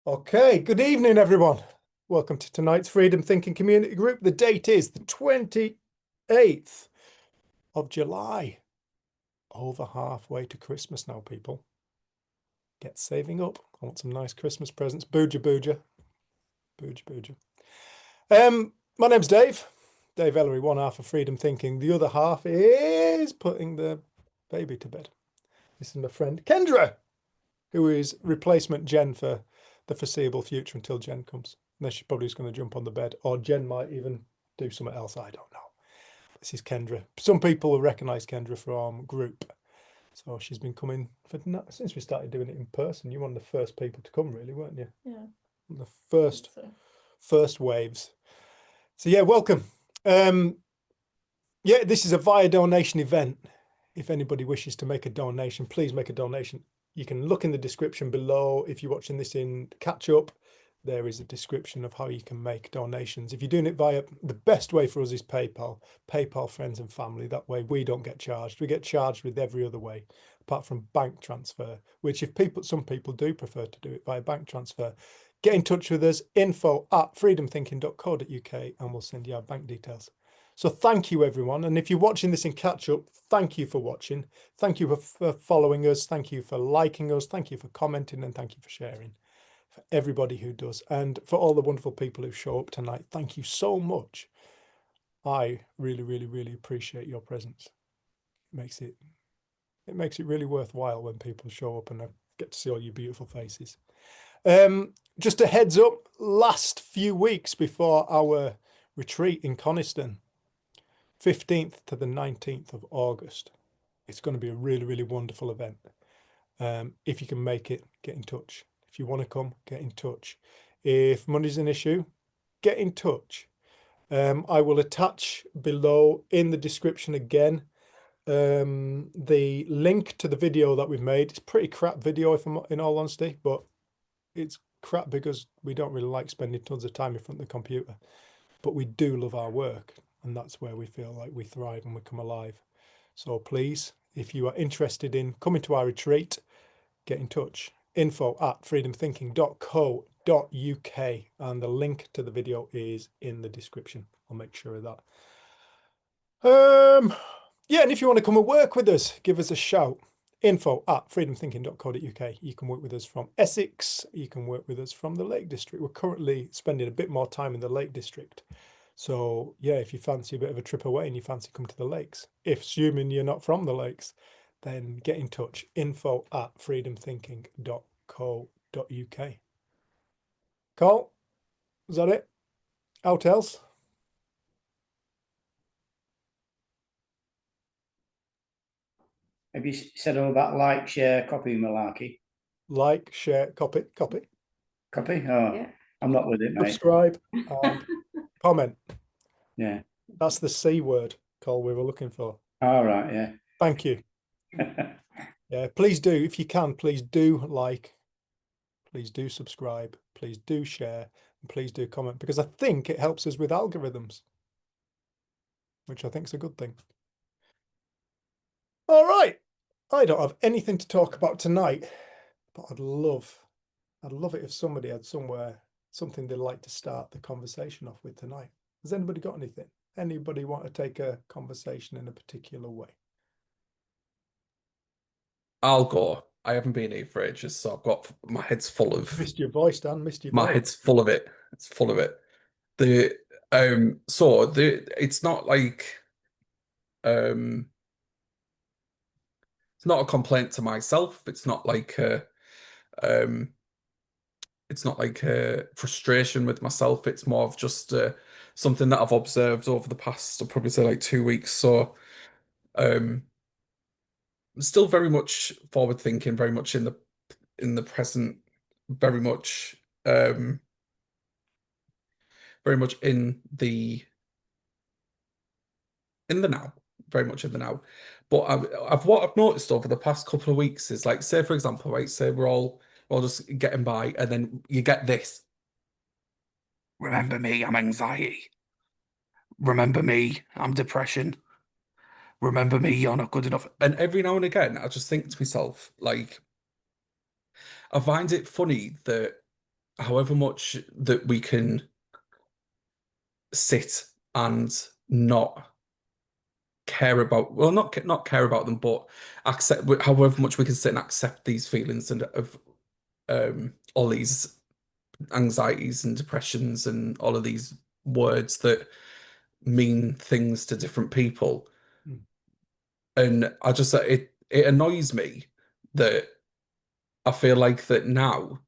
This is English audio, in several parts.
Okay, good evening, everyone. Welcome to tonight's Freedom Thinking Community Group. The date is the 28th of July. Over halfway to Christmas now, people. Get saving up. I want some nice Christmas presents. Booja, booja. Booja, booja. My name's Dave. Dave Ellery, one half of Freedom Thinking. The other half is putting the baby to bed. This is my friend Kendra, who is replacement Jen for the foreseeable future until Jen comes. And then she's probably just going to jump on the bed, or Jen might even do something else. I don't know. This is Kendra. Some people will recognize Kendra from group. So she's been coming for since we started doing it in person. You were one of the first people to come, really, weren't you? Yeah. The first waves. So yeah, welcome. Yeah, this is a via donation event. If anybody wishes to make a donation, please make a donation. You can look in the description below. If you're watching this in catch up, there is a description of how you can make donations. If you're doing it via, the best way for us is PayPal friends and family. That way we don't get charged. We get charged with every other way, apart from bank transfer, which some people do prefer to do it via bank transfer. Get in touch with us, info@freedomthinking.co.uk, and we'll send you our bank details. So thank you, everyone. And if you're watching this in catch up, thank you for watching. Thank you for following us. Thank you for liking us. Thank you for commenting, and thank you for sharing. For everybody who does, and for all the wonderful people who show up tonight, thank you so much. I really, really, really appreciate your presence. It makes it really worthwhile when people show up and I get to see all your beautiful faces. Just a heads up, last few weeks before our retreat in Coniston, 15th to the 19th of August. It's going to be a really, really wonderful event. If you can make it, get in touch. If you want to come, get in touch. If money's an issue, get in touch. I will attach below in the description again the link to the video that we've made. It's a pretty crap video, if I'm in all honesty, but it's crap because we don't really like spending tons of time in front of the computer. But we do love our work, and that's where we feel like we thrive and we come alive. So please, if you are interested in coming to our retreat, get in touch. info@freedomthinking.co.uk, and the link to the video is in the description. I'll make sure of that. Yeah, and if you want to come and work with us, give us a shout. info@freedomthinking.co.uk. You can work with us from Essex. You can work with us from the Lake District. We're currently spending a bit more time in the Lake District. So yeah, if you fancy a bit of a trip away and you fancy come to the lakes, if assuming you're not from the lakes, then get in touch. info@freedomthinking.co.uk. Carl, is that it? Out else? Have you said all about like, share, copy malarkey? Like, share, copy. Copy? Oh, Yeah. I'm not with it, mate. Subscribe and comment. Yeah. That's the C word, Carl, we were looking for. All right, yeah. Thank you. Yeah, please do. If you can, please do like, please do subscribe, please do share, and please do comment, because I think it helps us with algorithms, which I think is a good thing. All right. I don't have anything to talk about tonight, but I'd love it if somebody had something they'd like to start the conversation off with tonight. Has anybody got anything? Anybody want to take a conversation in a particular way? I'll go. I haven't been here for ages, so I've got my head's full of Missed your voice, Dan. Missed your my voice. head's full of it. It's full of it. It's not like it's not a complaint to myself. It's not like a frustration with myself. It's more of just something that I've observed over the past, I'll probably say like 2 weeks. So I'm still very much forward thinking, very much in the present, very much in the now, very much in the now. But what I've noticed over the past couple of weeks is, like, say for example, right, say we're all just getting by, and then you get this. Remember me, I'm anxiety. Remember me, I'm depression. Remember me, you're not good enough. And every now and again, I just think to myself, like, I find it funny that however much that we can sit and not care about, well, not care about them, but accept, however much we can sit and accept these feelings and of all these anxieties and depressions and all of these words that mean things to different people. Mm. And I just it annoys me that I feel like that now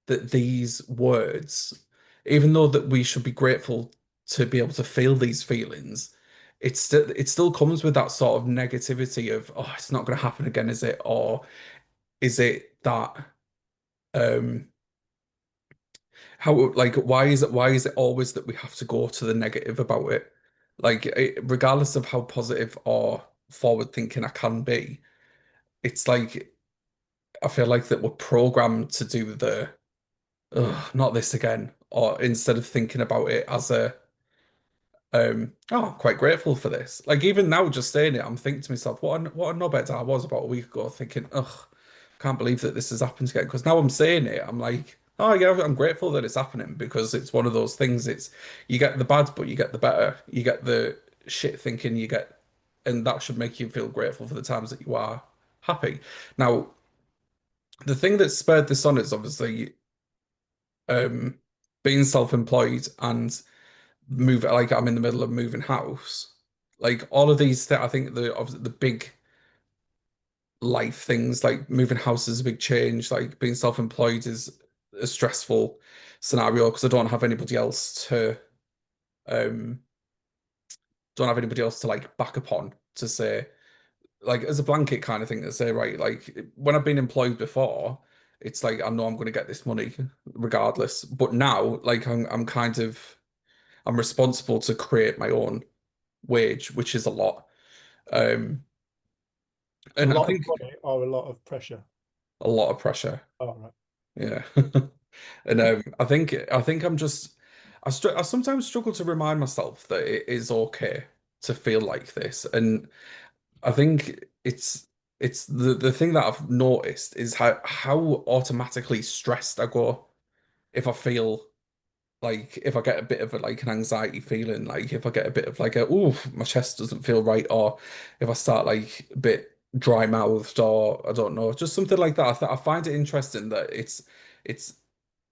that these words, even though that we should be grateful to be able to feel these feelings, it still comes with that sort of negativity of, oh, it's not going to happen again, is it? Or is it that um how, like, why is it always that we have to go to the negative about it? Like, regardless of how positive or forward thinking I can be, it's like I feel like that we're programmed to do the, ugh, not this again, or instead of thinking about it as a, oh, I'm quite grateful for this. Like, even now, just saying it, I'm thinking to myself, what a knobhead I was about a week ago, thinking, ugh, can't believe that this has happened again. Because now I'm saying it, I'm like, oh yeah, I'm grateful that it's happening, because it's one of those things. It's, you get the bad, but you get the better. You get the shit thinking, and that should make you feel grateful for the times that you are happy. Now, the thing that spurred this on is obviously um being self-employed and move, like, I'm in the middle of moving house. Like, all of these I think obviously the big life things, like moving house is a big change. Like, being self-employed is a stressful scenario because I um don't have anybody else to like back upon to say, like, as a blanket kind of thing, to say, right, like, when I've been employed before, it's like I know I'm going to get this money regardless. But now, like, I'm kind of, I'm responsible to create my own wage, which is a lot. Um, A and I lot of think money or a lot of pressure. a lot of pressure. All right. Yeah. And I think I'm just, I sometimes struggle to remind myself that it is okay to feel like this. And I think it's the thing that I've noticed is how automatically stressed I go if I feel like, if I get a bit of a, like, an anxiety feeling, like if I get a bit of like a, ooh, my chest doesn't feel right, or if I start like a bit dry mouthed, or I don't know, just something like that. I find it interesting that it's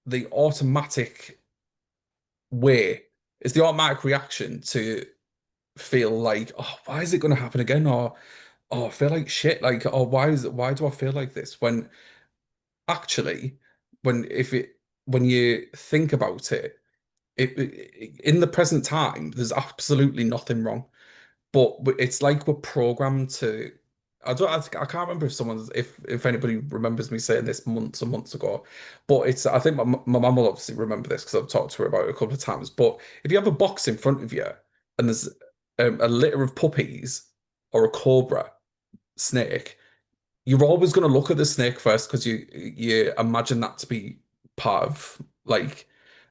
the automatic way, it's the automatic reaction to feel like, oh, why is it going to happen again? Or, oh, I feel like shit. Like, oh, why do I feel like this? When actually, when you think about it, in the present time, there's absolutely nothing wrong. But it's like we're programmed to. I can't remember if if anybody remembers me saying this months and months ago, but I think my mum will obviously remember this because I've talked to her about it a couple of times. But if you have a box in front of you and there's a litter of puppies or a cobra snake, you're always going to look at the snake first because you imagine that to be part of, like,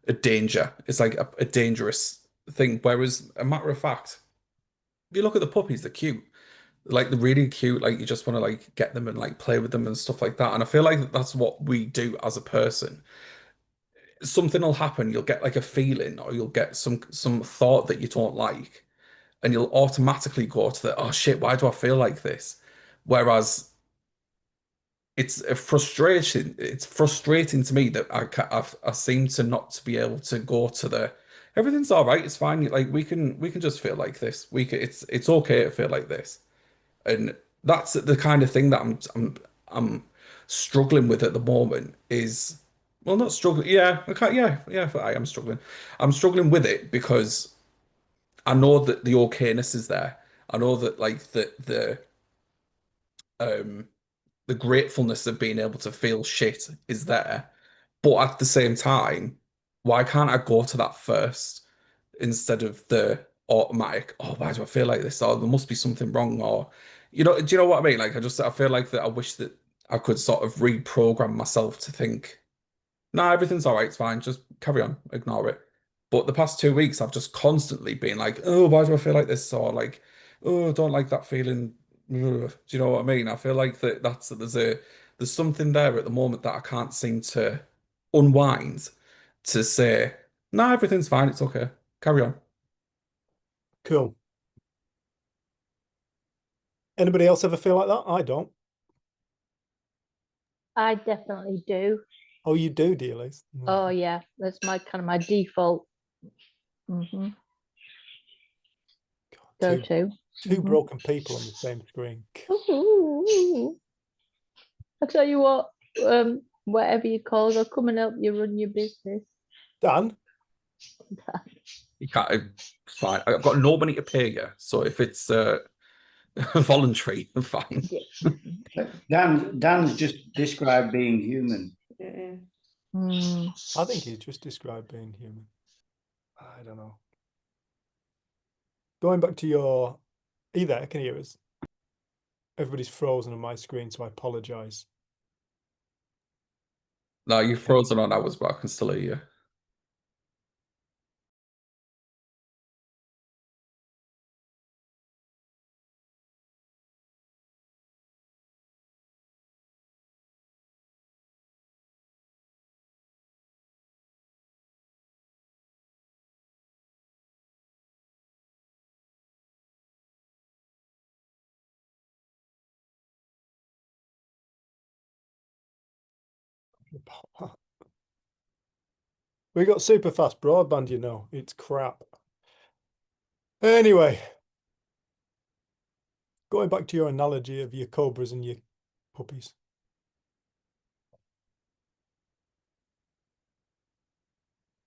a danger. It's like a dangerous thing. Whereas, a matter of fact, if you look at the puppies, they're cute. Like, they're really cute. Like, you just want to like get them and like play with them and stuff like that. And I feel like that's what we do as a person. Something will happen, you'll get like a feeling, or you'll get some thought that you don't like, and you'll automatically go to the, oh shit, why do I feel like this? Whereas it's a frustration. It's frustrating to me that I seem to not to be able to go to the, everything's all right. It's fine. Like, we can just feel like this. It's okay to feel like this. And that's the kind of thing that I'm struggling with at the moment. Is, well, not struggling. Yeah, I can't. Yeah. I am struggling. I'm struggling with it because I know that the okayness is there. I know that, like, um the gratefulness of being able to feel shit is there. But at the same time, why can't I go to that first instead of the automatic, oh, why do I feel like this? Or there must be something wrong. Or, do you know what I mean? Like, I feel like that I wish that I could sort of reprogram myself to think, no, everything's all right, it's fine, just carry on, ignore it. But the past 2 weeks, I've just constantly been like, oh, why do I feel like this? Or like, oh, I don't like that feeling. Ugh. Do you know what I mean? I feel like there's something there at the moment that I can't seem to. unwind to say, no, everything's fine, it's okay, carry on. Cool. Anybody else ever feel like that? I don't. I definitely do. Oh, you do, dear Liz? Oh yeah, that's my kind of my default. God, Go two to. broken people on the same screen. I tell you what, whatever you call, they'll come and help you run your business. Dan? You can't, it's fine. I've got no money to pay you, so if it's voluntary, fine. Dan's just described being human. I think he's just described being human. I don't know. Going back to your... Are you there? Can you hear us? Everybody's frozen on my screen, so I apologise. No, you're frozen on ours, but I can still hear you. We got super fast broadband, you know. It's crap. Anyway, going back to your analogy of your cobras and your puppies.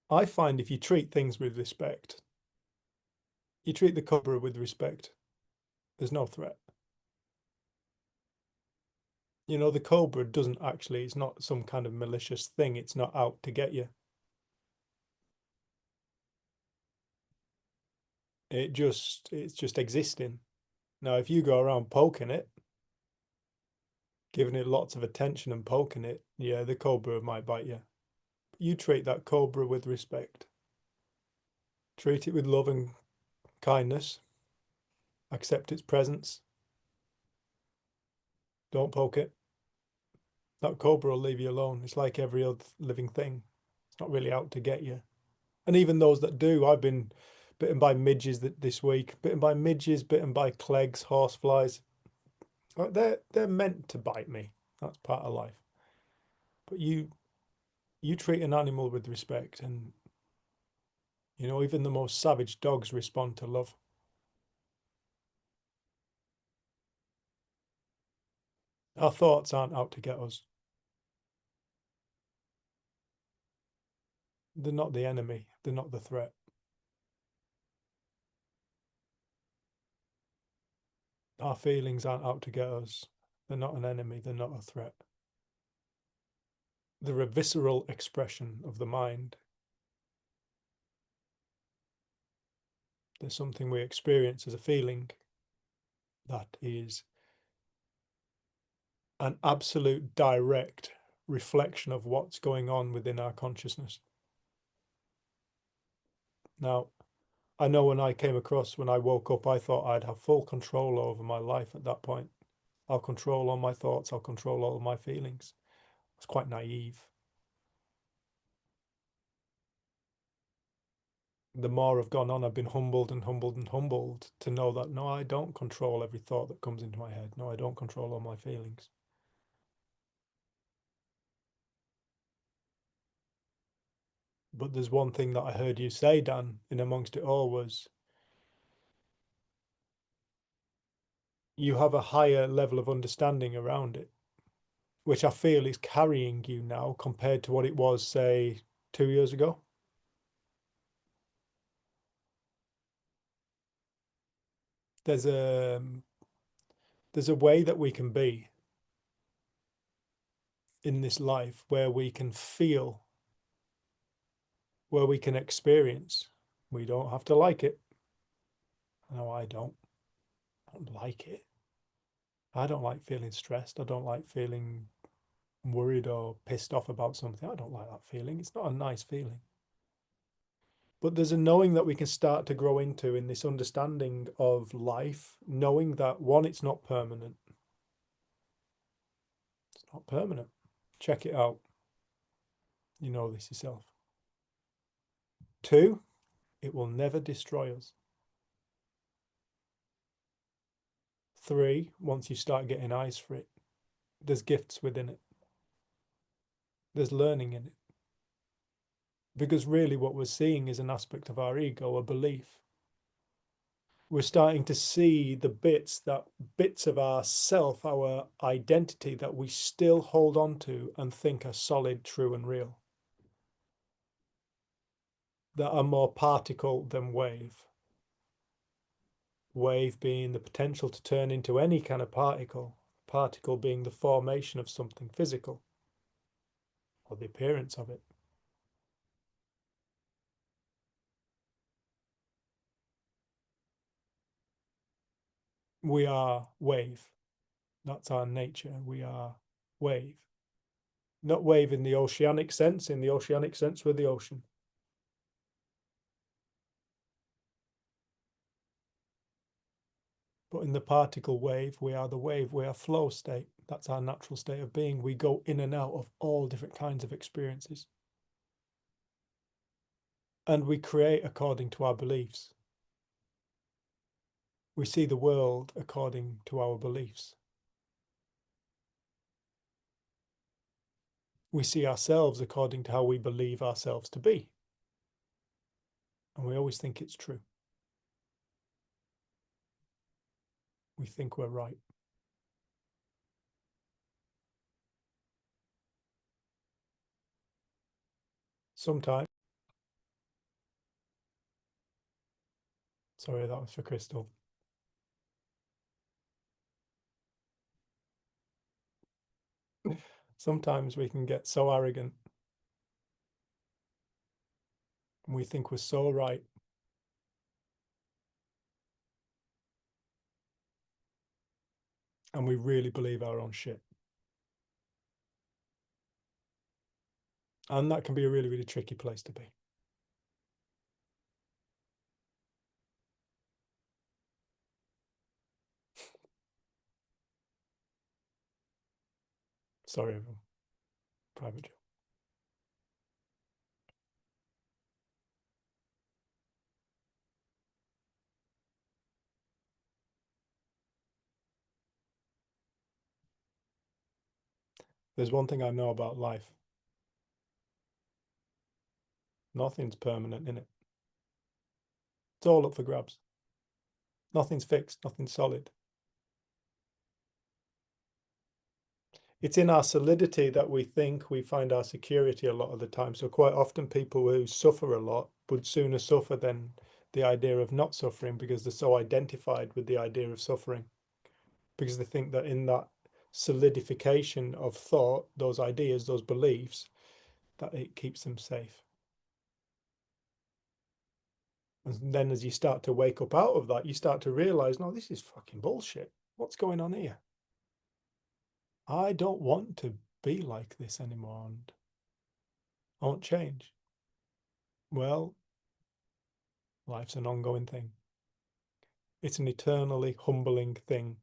I find if you treat things with respect, you treat the cobra with respect, there's no threat. You know, the cobra doesn't actually, it's not some kind of malicious thing. It's not out to get you. It's just existing. Now, if you go around poking it, giving it lots of attention and poking it, yeah, the cobra might bite you. But you treat that cobra with respect. Treat it with love and kindness. Accept its presence. Don't poke it. That cobra will leave you alone. It's like every other living thing. It's not really out to get you. And even those that do, I've been bitten by midges this week, bitten by midges, bitten by clegs, horseflies. They're meant to bite me. That's part of life. But you treat an animal with respect, and you know, even the most savage dogs respond to love. Our thoughts aren't out to get us. They're not the enemy. They're not the threat. Our feelings aren't out to get us. They're not an enemy. They're not a threat. They're a visceral expression of the mind. There's something we experience as a feeling that is an absolute direct reflection of what's going on within our consciousness. Now, I know when I woke up, I thought I'd have full control over my life at that point. I'll control all my thoughts. I'll control all of my feelings. It's quite naive. The more I've gone on, I've been humbled and humbled and humbled to know that, no, I don't control every thought that comes into my head. No, I don't control all my feelings. But there's one thing that I heard you say, Dan, in amongst it all was, you have a higher level of understanding around it, which I feel is carrying you now compared to what it was, say, 2 years ago. There's a way that we can be in this life where we can feel, where we can experience. We don't have to like it. No, I don't. I don't like it. I don't like feeling stressed. I don't like feeling worried or pissed off about something. I don't like that feeling. It's not a nice feeling. But there's a knowing that we can start to grow into in this understanding of life, knowing that, one, it's not permanent. It's not permanent. Check it out. You know this yourself. 2, it will never destroy us. 3, once you start getting eyes for it, there's gifts within it. There's learning in it. Because really what we're seeing is an aspect of our ego, a belief. We're starting to see the bits of our self, our identity that we still hold on to and think are solid, true and real. That are more particle than wave. Wave being the potential to turn into any kind of particle. Particle being the formation of something physical, or the appearance of it. We are wave. That's our nature. We are wave. Not wave in the oceanic sense. In the oceanic sense, we're the ocean. But in the particle wave, we are the wave. We are flow state. That's our natural state of being. We go in and out of all different kinds of experiences. And we create according to our beliefs. We see the world according to our beliefs. We see ourselves according to how we believe ourselves to be. And we always think it's true. We think we're right. Sometimes. Sorry, that was for Crystal. Sometimes we can get so arrogant. We think we're so right. And we really believe our own shit. And that can be a really, really tricky place to be. Sorry, everyone. Private joke. There's one thing I know about life. Nothing's permanent in it. It's all up for grabs. Nothing's fixed, nothing's solid. It's in our solidity that we think we find our security a lot of the time. So quite often people who suffer a lot would sooner suffer than the idea of not suffering, because they're so identified with the idea of suffering. Because they think that in that solidification of thought, those ideas, those beliefs, that it keeps them safe. And then as you start to wake up out of that, you start to realize, no, this is fucking bullshit. What's going on here? I don't want to be like this anymore, and I won't change. Well, life's an ongoing thing. It's an eternally humbling thing.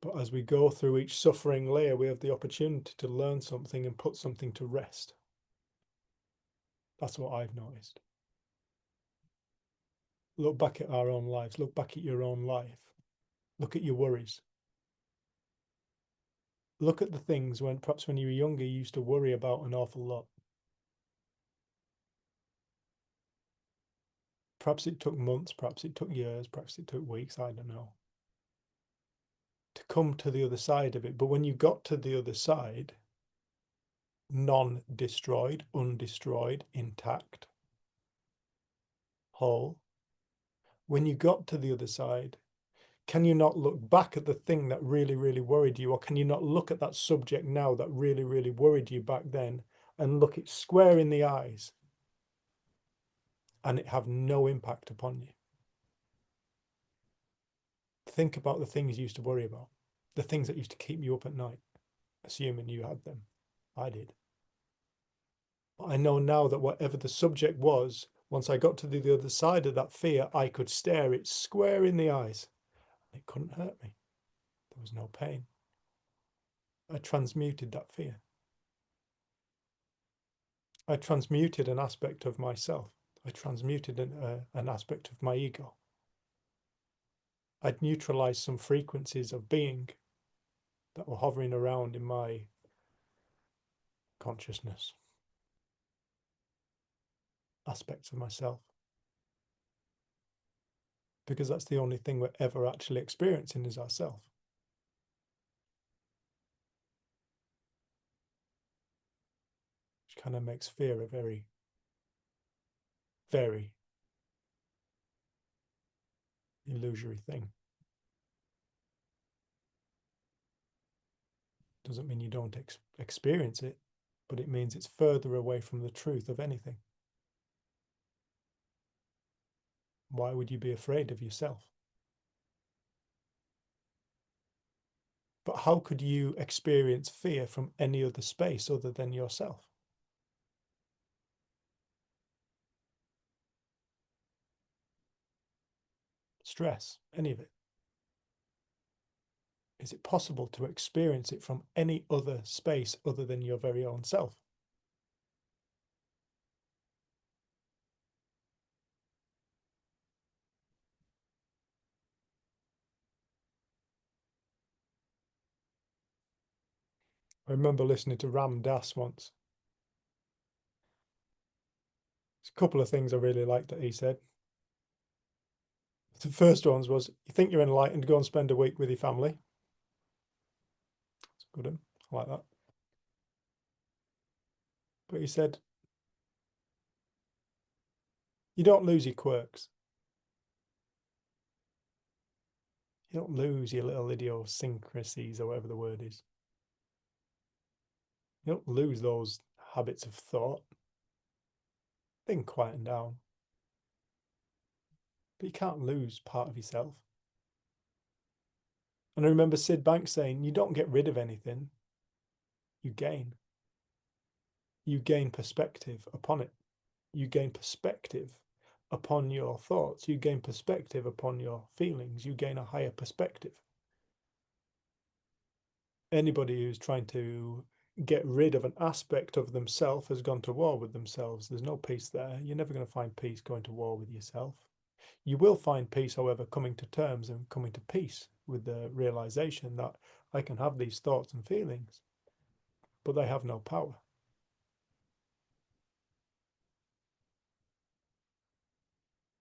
But as we go through each suffering layer, we have the opportunity to learn something and put something to rest. That's what I've noticed. Look back at our own lives. Look back at your own life. Look at your worries. Look at the things when perhaps when you were younger, you used to worry about an awful lot. Perhaps it took months, perhaps it took years, perhaps it took weeks, I don't know, to come to the other side of it. But when you got to the other side, non-destroyed, undestroyed, intact, whole, when you got to the other side, can you not look back at the thing that really, really worried you? Or can you not look at that subject now that really, really worried you back then and look it square in the eyes and it have no impact upon you? Think about the things you used to worry about, the things that used to keep you up at night, assuming you had them. I did. But I know now that whatever the subject was, once I got to the other side of that fear, I could stare it square in the eyes. It couldn't hurt me. There was no pain. I transmuted that fear. I transmuted an aspect of myself. I transmuted an aspect of my ego. I'd neutralized some frequencies of being that were hovering around in my consciousness, aspects of myself. Because that's the only thing we're ever actually experiencing is ourself. Which kind of makes fear a very, very illusory thing. Doesn't mean you don't experience it, but it means it's further away from the truth of anything. Why would you be afraid of yourself? But how could you experience fear from any other space other than yourself? Stress, any of it. Is it possible to experience it from any other space other than your very own self? I remember listening to Ram Dass once. There's a couple of things I really liked that he said. The first one was, you think you're enlightened, go and spend a week with your family. It's a good one. I like that. But he said, you don't lose your quirks. You don't lose your little idiosyncrasies or whatever the word is. You don't lose those habits of thought. They can quieten down. But you can't lose part of yourself. And I remember Sid Banks saying, you don't get rid of anything, you gain. You gain perspective upon it. You gain perspective upon your thoughts. You gain perspective upon your feelings. You gain a higher perspective. Anybody who's trying to get rid of an aspect of themselves has gone to war with themselves. There's no peace there. You're never going to find peace going to war with yourself. You will find peace, however, coming to terms and coming to peace with the realization that I can have these thoughts and feelings, but they have no power.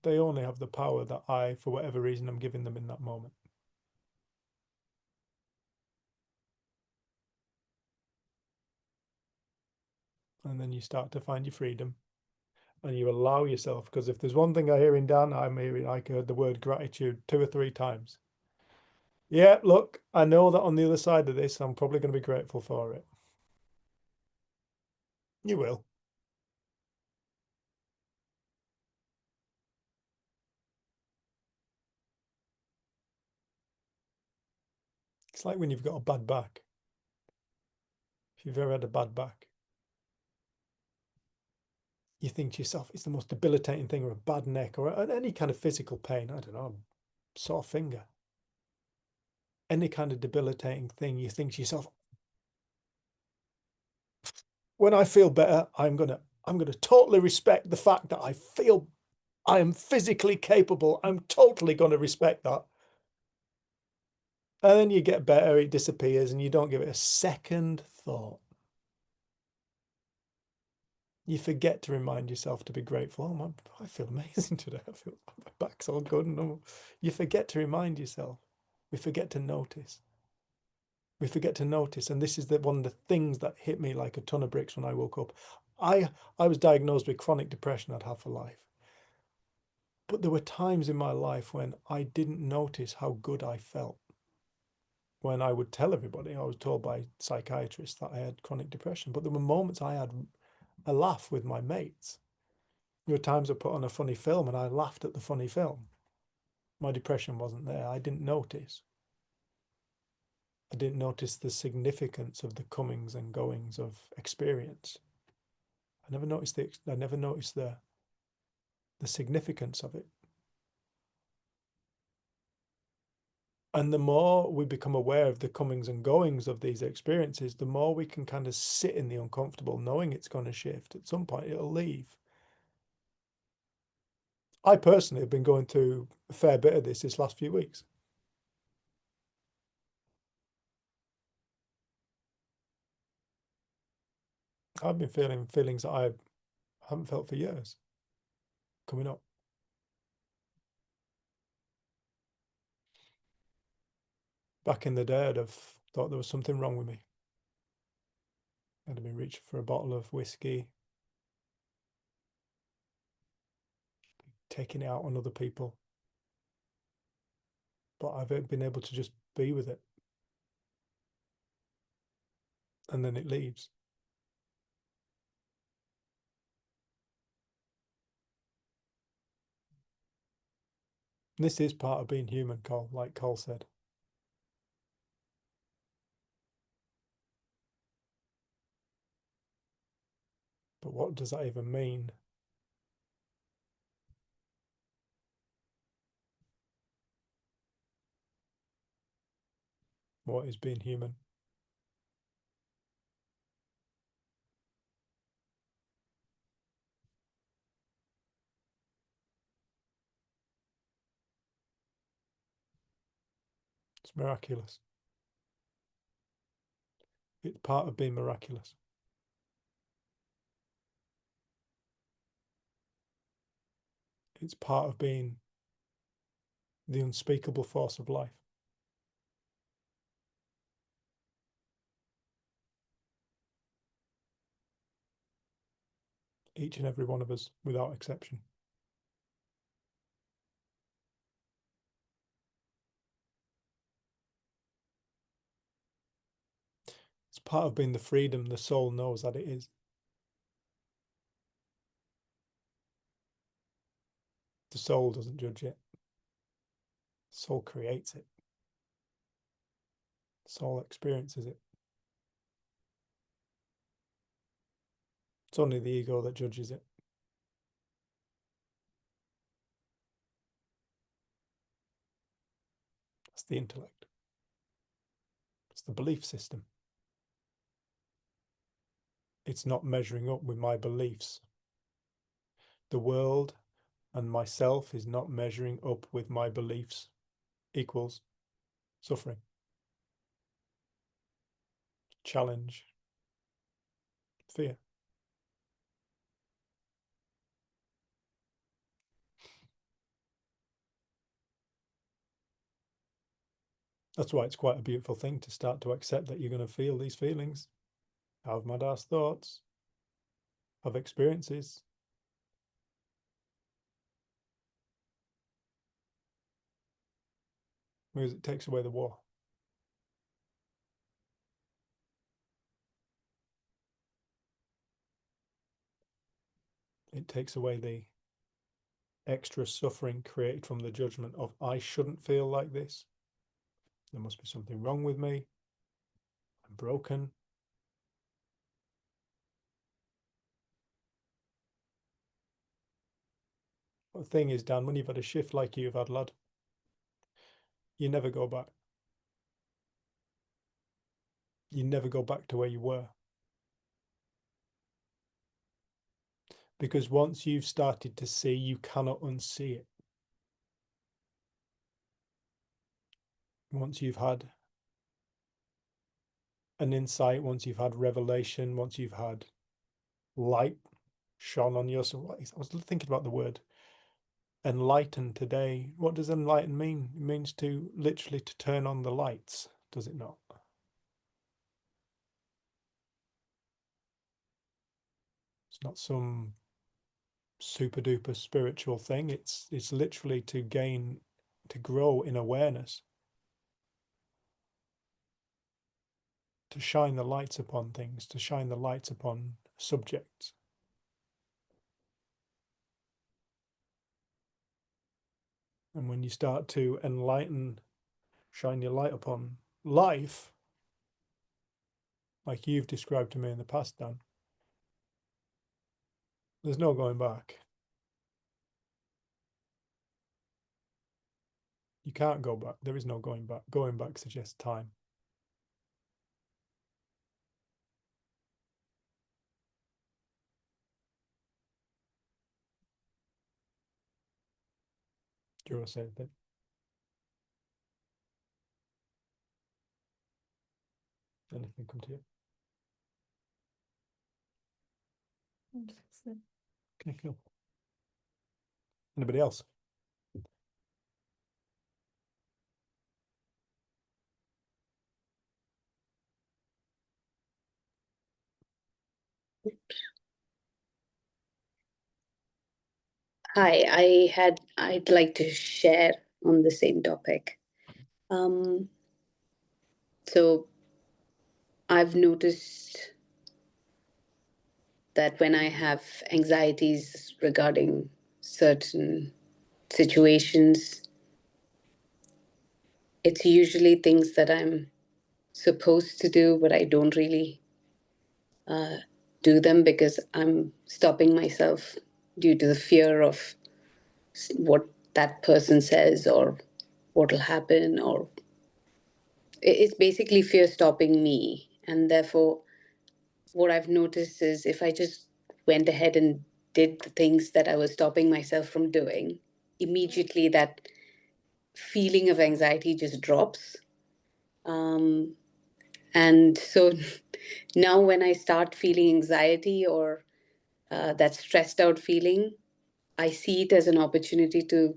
They only have the power that I, for whatever reason, am giving them in that moment. And then you start to find your freedom and you allow yourself, because if there's one thing I hear in Dan, I heard the word gratitude 2 or 3 times. Yeah, look, I know that on the other side of this, I'm probably going to be grateful for it. You will. It's like when you've got a bad back. If you've ever had a bad back, you think to yourself, it's the most debilitating thing, or a bad neck, or any kind of physical pain. I don't know, sore finger. Any kind of debilitating thing, you think to yourself, when I feel better, I'm gonna totally respect the fact that I feel I am physically capable. I'm totally gonna respect that. And then you get better, it disappears, and you don't give it a second thought. You forget to remind yourself to be grateful. Oh, man, I feel amazing today. I feel my back's all good. And you forget to remind yourself. We forget to notice. We forget to notice. And this is one of the things that hit me like a ton of bricks when I woke up. I was diagnosed with chronic depression I'd have for life. But there were times in my life when I didn't notice how good I felt. When I would tell everybody, I was told by psychiatrists that I had chronic depression. But there were moments I had a laugh with my mates. There were times I put on a funny film and I laughed at the funny film. My depression wasn't there. I didn't notice. I didn't notice the significance of the comings and goings of experience. I never noticed the significance of it. And the more we become aware of the comings and goings of these experiences, the more we can kind of sit in the uncomfortable, knowing it's going to shift. At some point, it'll leave. I personally have been going through a fair bit of this last few weeks. I've been feeling feelings that I haven't felt for years coming up. Back in the day, I'd have thought there was something wrong with me. I'd have been reaching for a bottle of whiskey, taking it out on other people. But I've been able to just be with it. And then it leaves. This is part of being human, Cole, like Cole said. But what does that even mean? What is being human? It's miraculous. It's part of being miraculous. It's part of being the unspeakable force of life. Each and every one of us, without exception. It's part of being the freedom the soul knows that it is. The soul doesn't judge it. The soul creates it. The soul experiences it. It's only the ego that judges it. It's the intellect. It's the belief system. It's not measuring up with my beliefs. The world and myself is not measuring up with my beliefs equals suffering, challenge, fear. That's why it's quite a beautiful thing to start to accept that you're going to feel these feelings, have mad-ass thoughts, have experiences. Because it takes away the war. It takes away the extra suffering created from the judgment of I shouldn't feel like this. There must be something wrong with me. I'm broken. But the thing is, Dan, when you've had a shift like you've had, lad, you never go back. You never go back to where you were. Because once you've started to see, you cannot unsee it. Once you've had an insight, once you've had revelation, once you've had light shone on you. So I was thinking about the word enlighten today. What does enlighten mean? It means to literally to turn on the lights, does it not? It's not some super duper spiritual thing. It's literally to gain, to grow in awareness, to shine the lights upon things, to shine the lights upon subjects. And when you start to enlighten, shine your light upon life, like you've described to me in the past, Dan, there's no going back. You can't go back. There is no going back. Going back suggests time. Do you want to say anything? Anything come to you? Okay, cool. Anybody else? Hi, I'd like to share on the same topic. So I've noticed that when I have anxieties regarding certain situations, it's usually things that I'm supposed to do, but I don't really do them because I'm stopping myself due to the fear of what that person says or what will happen, or it's basically fear stopping me. And therefore, what I've noticed is if I just went ahead and did the things that I was stopping myself from doing, immediately that feeling of anxiety just drops. And so now when I start feeling anxiety or that stressed out feeling, I see it as an opportunity to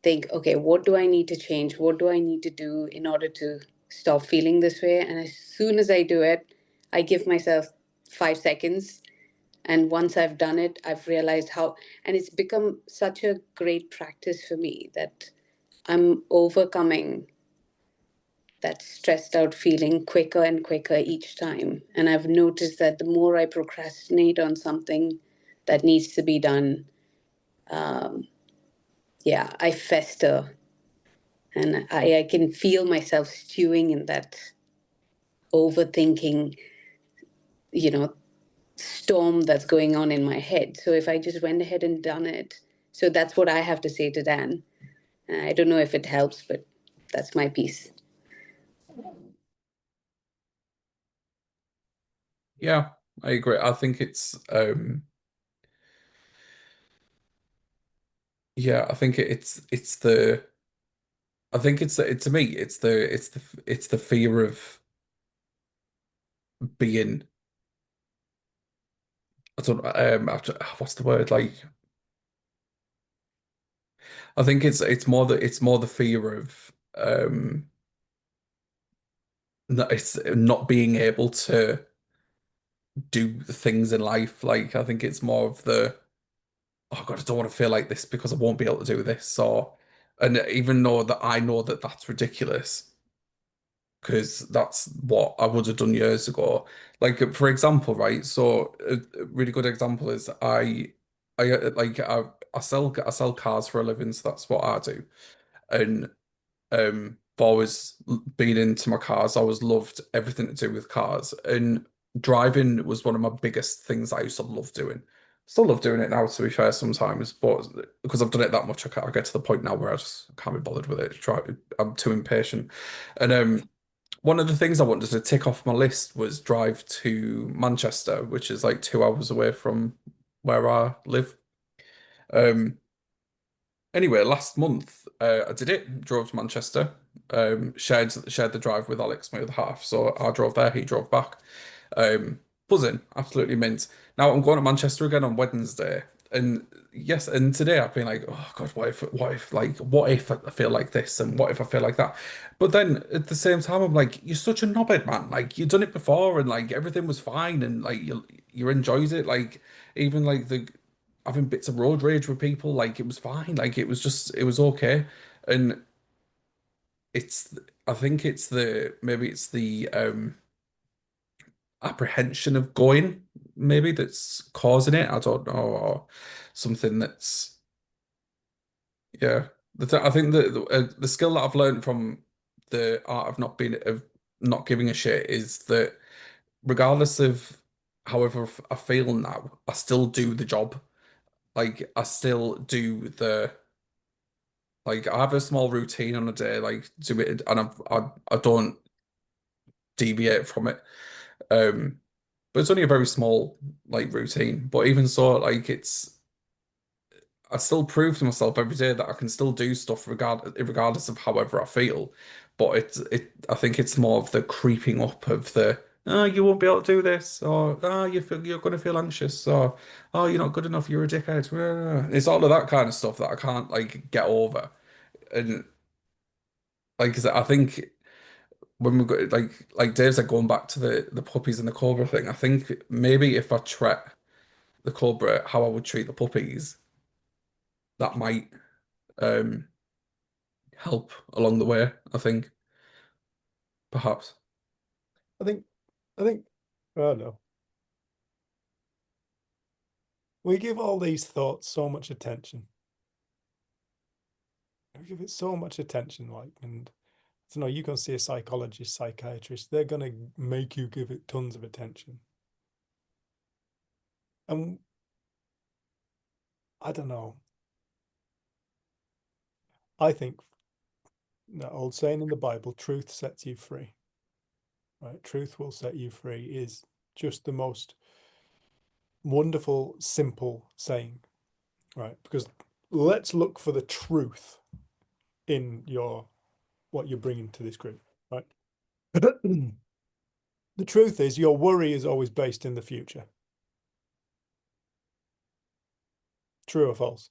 think, okay, what do I need to change? What do I need to do in order to stop feeling this way? And as soon as I do it, I give myself 5 seconds. And once I've done it, I've realized how, and it's become such a great practice for me that I'm overcoming that stressed out feeling quicker and quicker each time. And I've noticed that the more I procrastinate on something that needs to be done, yeah, I fester and I can feel myself stewing in that overthinking, storm that's going on in my head. So if I just went ahead and done it, so that's what I have to say to Dan. I don't know if it helps, but that's my piece. Yeah, I agree. I think it's yeah, I think it's the I think it's to me it's the fear of being I don't what's the word, like I think it's more the fear of it's not being able to do the things in life. Like I think it's more of the oh God, I don't want to feel like this because I won't be able to do this. Or and even though that I know that that's ridiculous because that's what I would have done years ago. Like for example, right? So a really good example is I sell cars for a living, so that's what I do. And I've always been into my cars. I always loved everything to do with cars, and driving was one of my biggest things I used to love doing. Still love doing it now, to be fair, sometimes, but because I've done it that much, I get to the point now where I just can't be bothered with it. I'm too impatient. And one of the things I wanted to tick off my list was drive to Manchester, which is like 2 hours away from where I live. Um, Anyway, last month I did it. Drove to Manchester. Shared the drive with Alex, my other half. So I drove there. He drove back. Buzzing, absolutely mint. Now I'm going to Manchester again on Wednesday, and yes, and today I've been like, oh God, what if I feel like this, and what if I feel like that? But then at the same time, I'm like, you're such a knobhead, man. Like you've done it before, and like everything was fine, and like you enjoyed it. Like even like the having bits of road rage with people, like it was fine. Like it was okay. And it's I think it's the maybe it's the apprehension of going maybe that's causing it. I don't know, or something that's yeah. I think the skill that I've learned from the art of not giving a shit is that regardless of however I feel now, I still do the job. Like I still do the Like I have a small routine on a day, like do it, and I don't deviate from it. But it's only a very small like routine. But even so, like I still prove to myself every day that I can still do stuff regardless of however I feel. But I think it's more of the creeping up of the oh, you won't be able to do this, or oh, you're going to feel anxious, or oh, you're not good enough, you're a dickhead. It's all of that kind of stuff that I can't like get over. And like I said, I think when we go like Dave said, going back to the puppies and the cobra thing, I think maybe if I treat the cobra how I would treat the puppies, that might um help along the way, I think. Perhaps. I think, I don't know. We give all these thoughts so much attention. We give it so much attention, like, and you know, you can see a psychologist, psychiatrist, they're going to make you give it tons of attention. And I don't know. I think that old saying in the Bible, truth sets you free. Right? Truth will set you free is just the most wonderful, simple saying. Right? Because let's look for the truth in what you're bringing to this group. Right? The truth is your worry is always based in the future. True or false?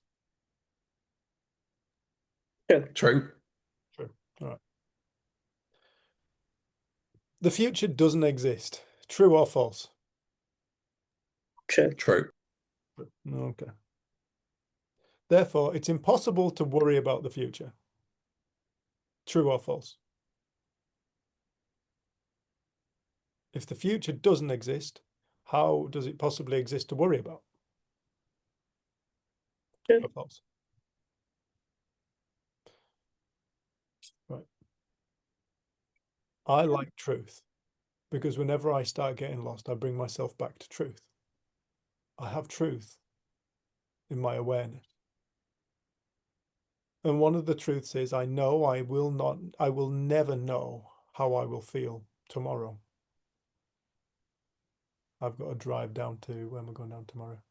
True. True. True. All right. The future doesn't exist. True or false? True. True. Okay. Therefore, it's impossible to worry about the future. True or false? If the future doesn't exist, how does it possibly exist to worry about? True. True or false? Right. I like truth because whenever I start getting lost, I bring myself back to truth. I have truth in my awareness. And one of the truths is I know I will never know how I will feel tomorrow. I've got to drive down to, where am I going down tomorrow?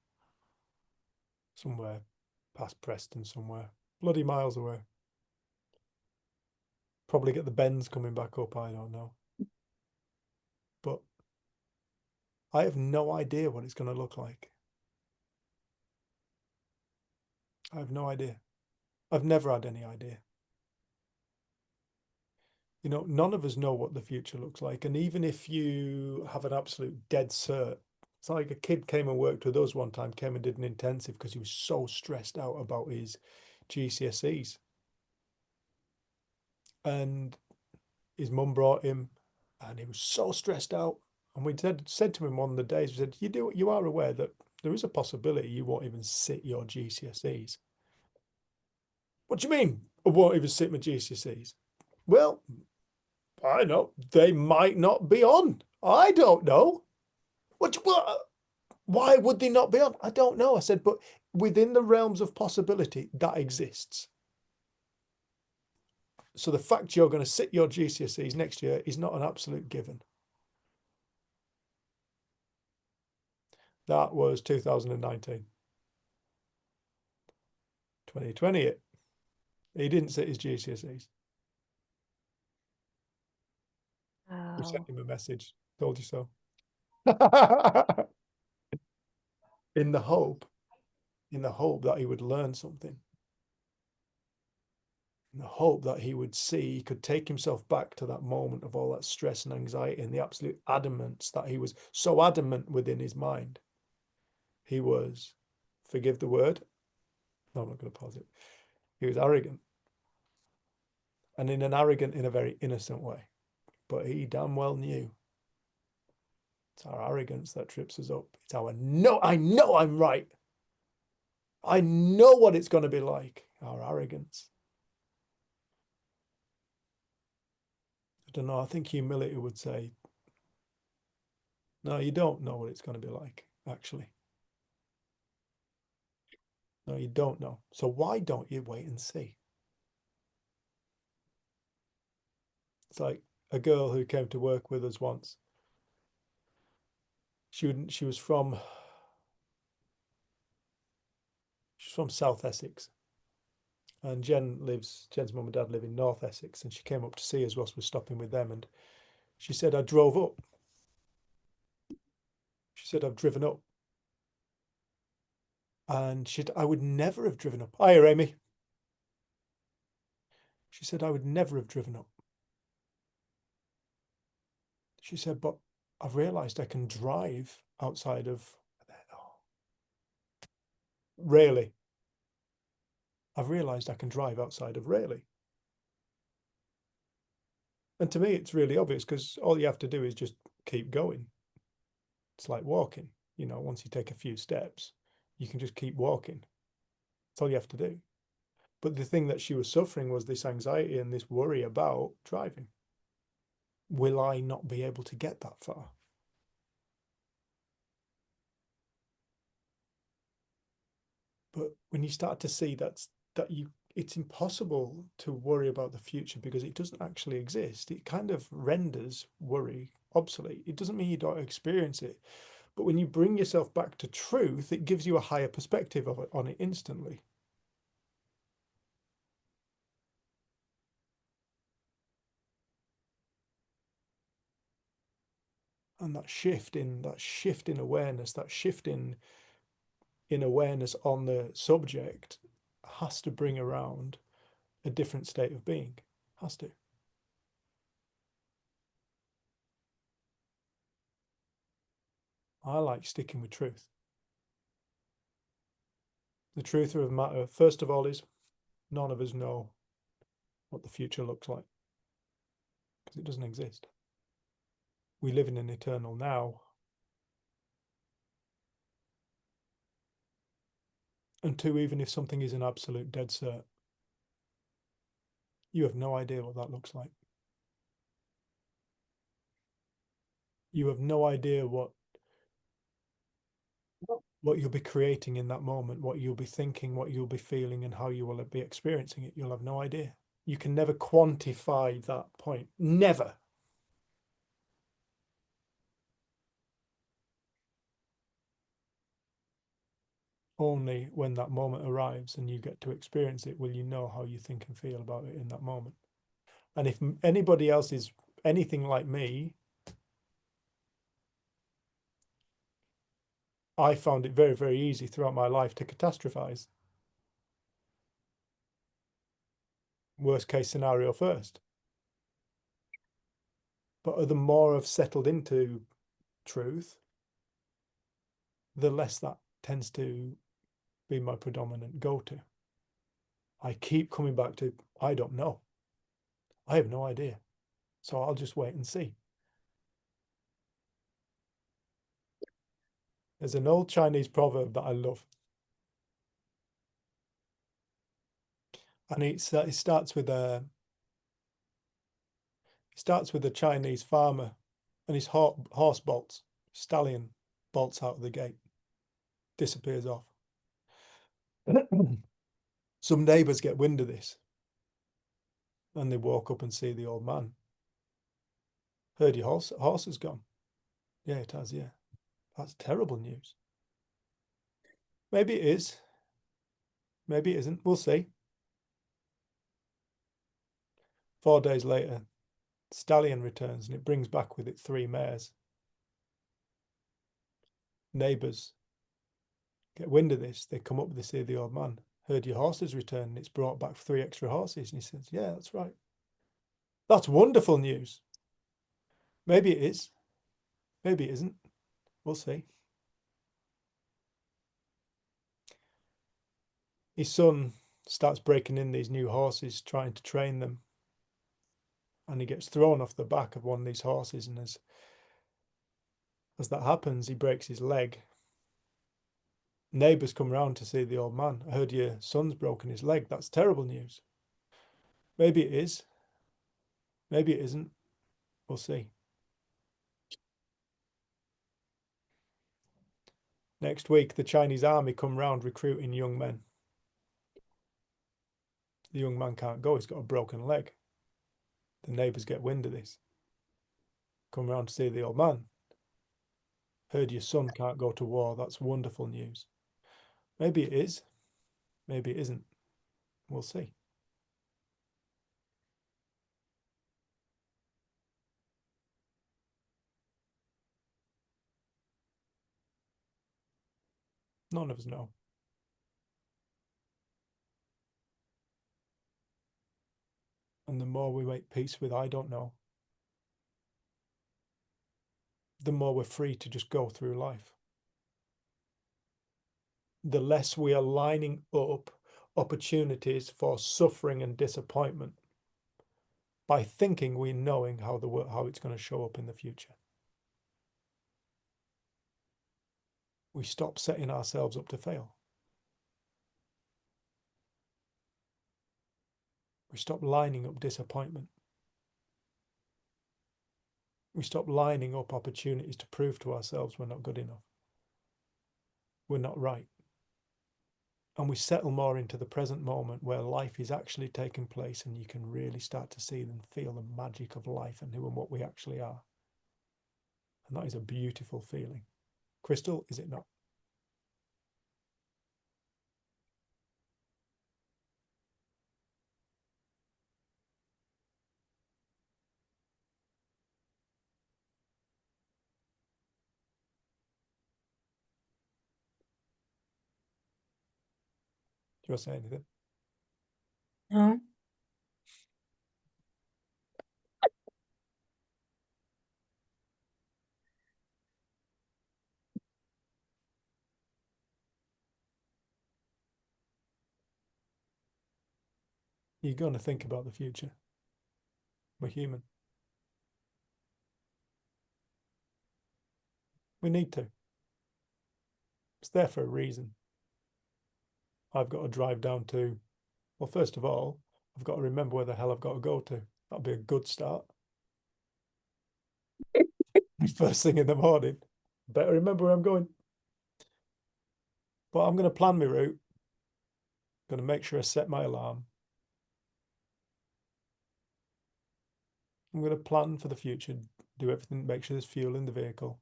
Somewhere past Preston somewhere. Bloody miles away. Probably get the bends coming back up, I don't know. But I have no idea what it's going to look like. I have no idea. I've never had any idea. You know, none of us know what the future looks like. And even if you have an absolute dead cert, it's like a kid came and worked with us one time, came and did an intensive because he was so stressed out about his GCSEs. And his mum brought him and he was so stressed out. And we said to him one of the days, we said, you are aware that there is a possibility you won't even sit your GCSEs. What do you mean I won't even sit my GCSEs? Well, I know they might not be on. I don't know. What? Why would they not be on? I don't know. I said, but within the realms of possibility, that exists. So the fact you're going to sit your GCSEs next year is not an absolute given. That was 2019. 2020, he didn't sit his GCSEs. We sent him a message, told you so. in the hope that he would learn something. In the hope that he would see, he could take himself back to that moment of all that stress and anxiety and the absolute adamance that he was so adamant within his mind. He was, forgive the word, no, I'm not going to pause it. He was arrogant. And in a very innocent way. But he damn well knew it's our arrogance that trips us up. It's our I know I'm right. I know what it's going to be like. Our arrogance. I don't know. I think humility would say, no, you don't know what it's going to be like, actually. No, you don't know. So why don't you wait and see? It's like a girl who came to work with us once. She was from South Essex, and Jen's mum and dad live in North Essex, and she came up to see us whilst we're stopping with them, and she said, I drove up. She said, I've driven up. And I would never have driven up. Hiya, Amy. She said, I would never have driven up. She said, but I've realised I can drive outside of Rayleigh. I've realised I can drive outside of Rayleigh. And to me, it's really obvious, because all you have to do is just keep going. It's like walking. You know, once you take a few steps, you can just keep walking. That's all you have to do. But the thing that she was suffering was this anxiety and this worry about driving. Will I not be able to get that far? But when you start to see it's impossible to worry about the future because it doesn't actually exist. It kind of renders worry obsolete. It doesn't mean you don't experience it. But when you bring yourself back to truth, it gives you a higher perspective on it instantly. And that shift in awareness, that shift in awareness on the subject has to bring around a different state of being. Has to. I like sticking with truth. The truth of the matter, first of all, is none of us know what the future looks like, because it doesn't exist. We live in an eternal now. And two, even if something is an absolute dead cert, you have no idea what that looks like. You have no idea what you'll be creating in that moment, what you'll be thinking, what you'll be feeling, and how you will be experiencing it. You'll have no idea. You can never quantify that point. Never. Only when that moment arrives and you get to experience it will you know how you think and feel about it in that moment. And if anybody else is anything like me, I found it very, very easy throughout my life to catastrophize. Worst case scenario first. But the more I've settled into truth, the less that tends to be my predominant go-to. I keep coming back to, I don't know. I have no idea. So I'll just wait and see. There's an old Chinese proverb that I love. And it starts with a Chinese farmer and his horse bolts. Stallion bolts out of the gate, disappears off. Some neighbours get wind of this and they walk up and see the old man. Heard your horse has gone. Yeah, it has, yeah. That's terrible news. Maybe it is. Maybe it isn't. We'll see. 4 days later, stallion returns and it brings back with it 3 mares. Neighbours get wind of this. They come up, they see the old man. Heard your horse has returned and it's brought back 3 extra horses. And he says, yeah, that's right. That's wonderful news. Maybe it is. Maybe it isn't. We'll see. His son starts breaking in these new horses, trying to train them. And he gets thrown off the back of one of these horses. And as that happens, he breaks his leg. Neighbours come round to see the old man. I heard your son's broken his leg. That's terrible news. Maybe it is. Maybe it isn't. We'll see. Next week, the Chinese army come round recruiting young men. The young man can't go. He's got a broken leg. The neighbours get wind of this. Come round to see the old man. Heard your son can't go to war. That's wonderful news. Maybe it is. Maybe it isn't. We'll see. None of us know. And the more we make peace with I don't know, the more we're free to just go through life. The less we are lining up opportunities for suffering and disappointment by thinking we're knowing how it's going to show up in the future. We stop setting ourselves up to fail. We stop lining up disappointment. We stop lining up opportunities to prove to ourselves we're not good enough. We're not right. And we settle more into the present moment where life is actually taking place and you can really start to see and feel the magic of life and who and what we actually are. And that is a beautiful feeling. Crystal, is it not? Do you want to say anything? No. You're going to think about the future. We're human. We need to. It's there for a reason. I've got to drive down to, well, first of all, I've got to remember where the hell I've got to go to. That'll be a good start. First thing in the morning. Better remember where I'm going. But I'm going to plan my route. I'm going to make sure I set my alarm. I'm going to plan for the future, do everything, make sure there's fuel in the vehicle.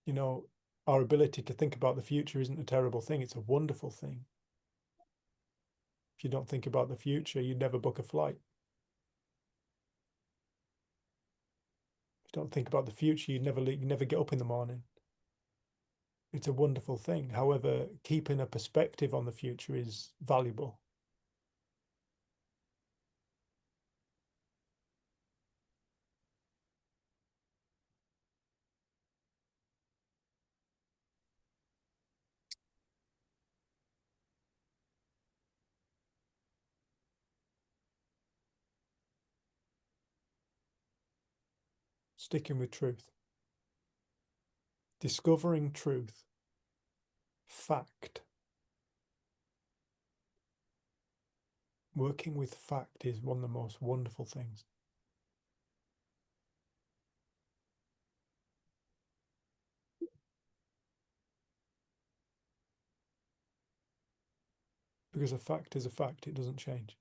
You know, our ability to think about the future isn't a terrible thing. It's a wonderful thing. If you don't think about the future, you'd never book a flight. If you don't think about the future, you'd never get up in the morning. It's a wonderful thing. However, keeping a perspective on the future is valuable. Sticking with truth. Discovering truth. Fact. Working with fact is one of the most wonderful things. Because a fact is a fact, it doesn't change.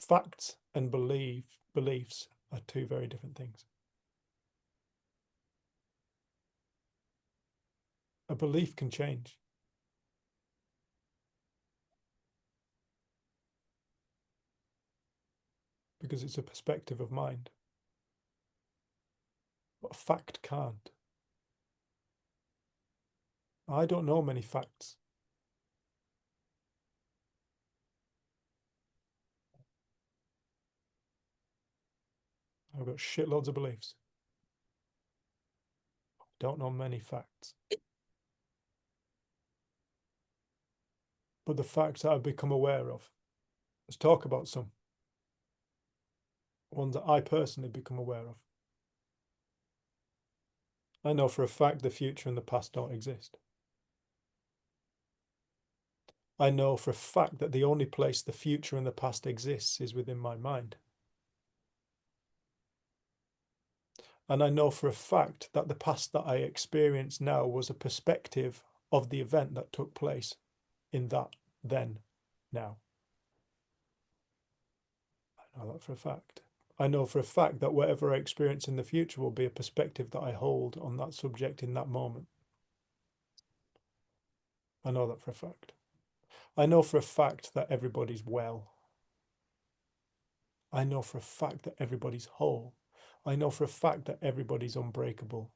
Facts and beliefs are two very different things. A belief can change. Because it's a perspective of mind. But a fact can't. I don't know many facts. I've got shitloads of beliefs. Don't know many facts. But the facts that I've become aware of, let's talk about some. Ones that I personally become aware of. I know for a fact the future and the past don't exist. I know for a fact that the only place the future and the past exists is within my mind. And I know for a fact that the past that I experience now was a perspective of the event that took place in that then, now. I know that for a fact. I know for a fact that whatever I experience in the future will be a perspective that I hold on that subject in that moment. I know that for a fact. I know for a fact that everybody's well. I know for a fact that everybody's whole. I know for a fact that everybody's unbreakable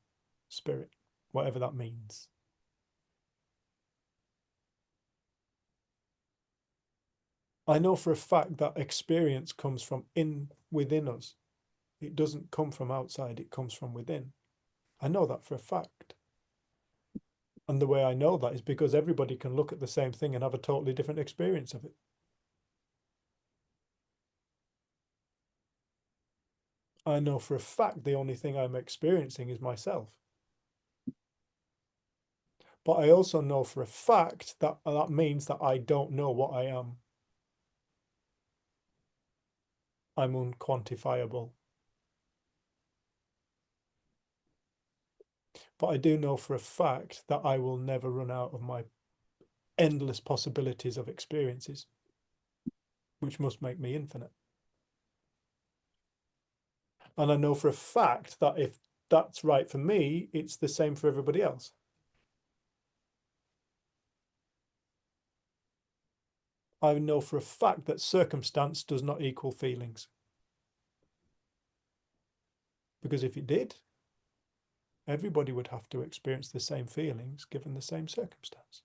spirit, whatever that means. I know for a fact that experience comes from within us. It doesn't come from outside, it comes from within. I know that for a fact. And the way I know that is because everybody can look at the same thing and have a totally different experience of it. I know for a fact the only thing I'm experiencing is myself. But I also know for a fact that that means that I don't know what I am. I'm unquantifiable. But I do know for a fact that I will never run out of my endless possibilities of experiences, which must make me infinite. And I know for a fact that if that's right for me, it's the same for everybody else. I know for a fact that circumstance does not equal feelings. Because if it did, everybody would have to experience the same feelings given the same circumstance.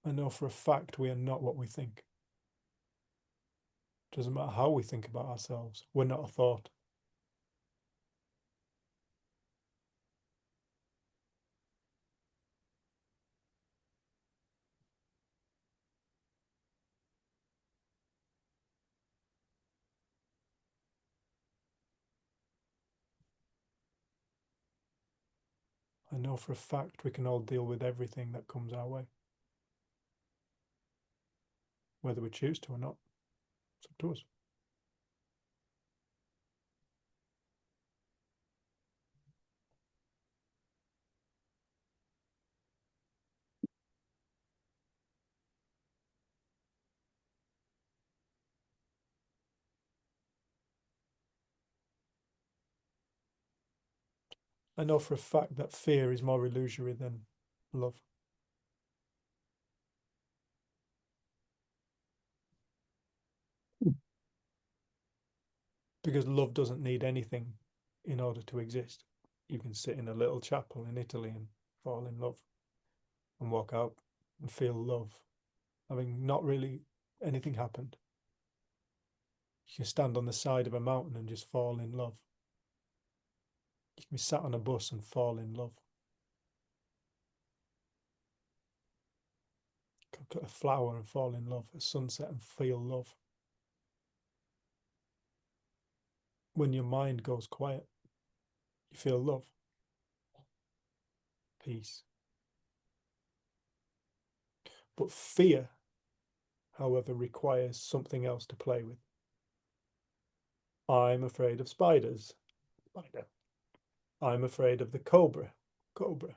I know for a fact we are not what we think. Doesn't matter how we think about ourselves, we're not a thought. I know for a fact we can all deal with everything that comes our way. Whether we choose to or not, it's up to us. I know for a fact that fear is more illusory than love. Because love doesn't need anything in order to exist. You can sit in a little chapel in Italy and fall in love and walk out and feel love, having not really anything happened. You can stand on the side of a mountain and just fall in love. You can be sat on a bus and fall in love. You can look at a flower and fall in love, a sunset and feel love. When your mind goes quiet, you feel love, peace. But fear, however, requires something else to play with. I'm afraid of spiders. Spider. I'm afraid of the cobra. Cobra.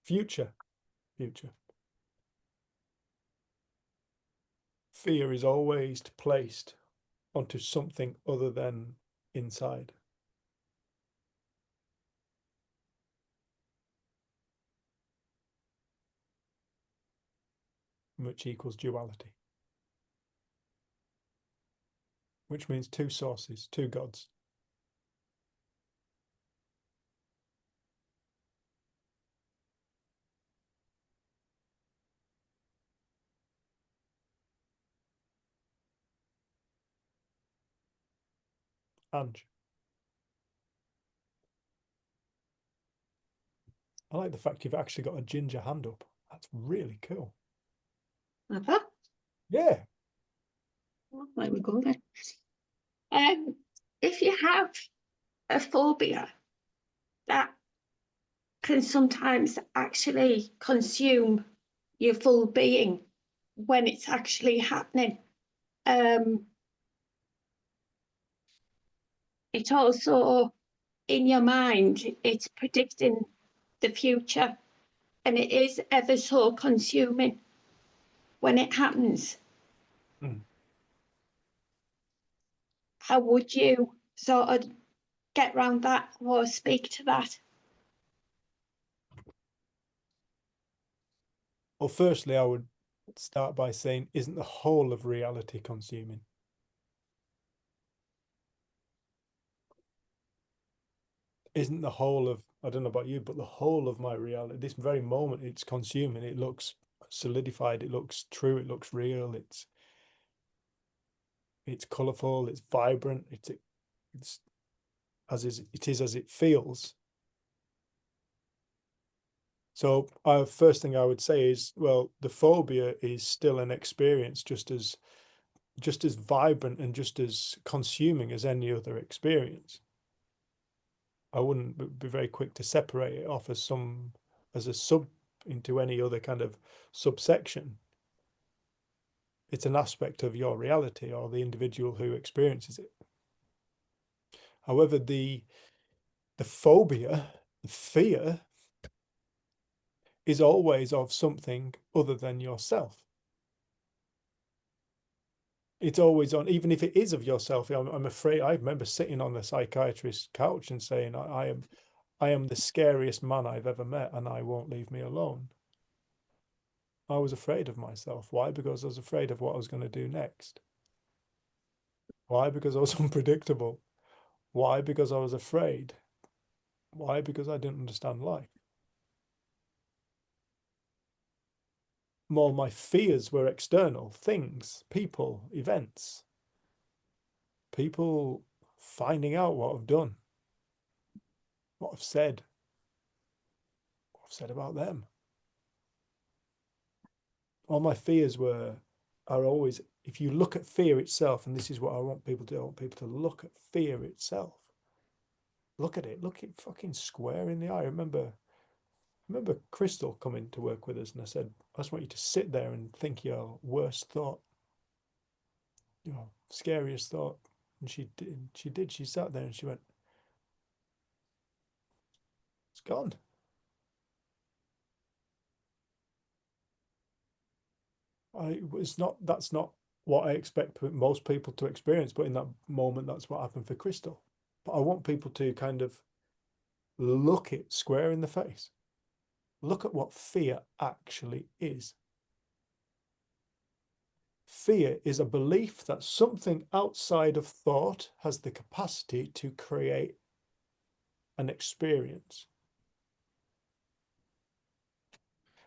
Future. Future. Fear is always placed onto something other than inside. Which equals duality. Which means two sources, two gods. Ange. I like the fact you've actually got a ginger hand up. That's really cool. Have I? Yeah. Oh, there we go then. If you have a phobia that can sometimes actually consume your full being when it's actually happening. It also, in your mind, it's predicting the future, and it is ever so consuming when it happens. Mm. How would you sort of get around that or speak to that? Well, firstly, I would start by saying, isn't the whole of reality consuming? Isn't the whole of, I don't know about you, but the whole of my reality, this very moment, it's consuming. It looks solidified. It looks true. It looks real. It's colourful. It's vibrant. It's as is, it is as it feels. So first thing I would say is, well, the phobia is still an experience, just as vibrant and just as consuming as any other experience. I wouldn't be very quick to separate it off as a sub into any other kind of subsection. It's an aspect of your reality or the individual who experiences it. However, the phobia, the fear, is always of something other than yourself. It's always on, even if it is of yourself. I'm afraid. I remember sitting on the psychiatrist's couch and saying, I am the scariest man I've ever met, and I won't leave me alone. I was afraid of myself. Why? Because I was afraid of what I was going to do next. Why? Because I was unpredictable. Why? Because I was afraid. Why? Because I didn't understand life. More, my fears were external things, people, events, people finding out what I've done, what I've said about them. All my fears are always, if you look at fear itself, and this is what I want people to do, I want people to look at fear itself. Look at it, look it fucking square in the eye. I remember Crystal coming to work with us, and I said, I just want you to sit there and think your worst thought, your scariest thought. And she did. She sat there and she went, it's gone. That's not what I expect most people to experience, but in that moment, that's what happened for Crystal. But I want people to kind of look it square in the face. Look at what fear actually is. Fear is a belief that something outside of thought has the capacity to create an experience,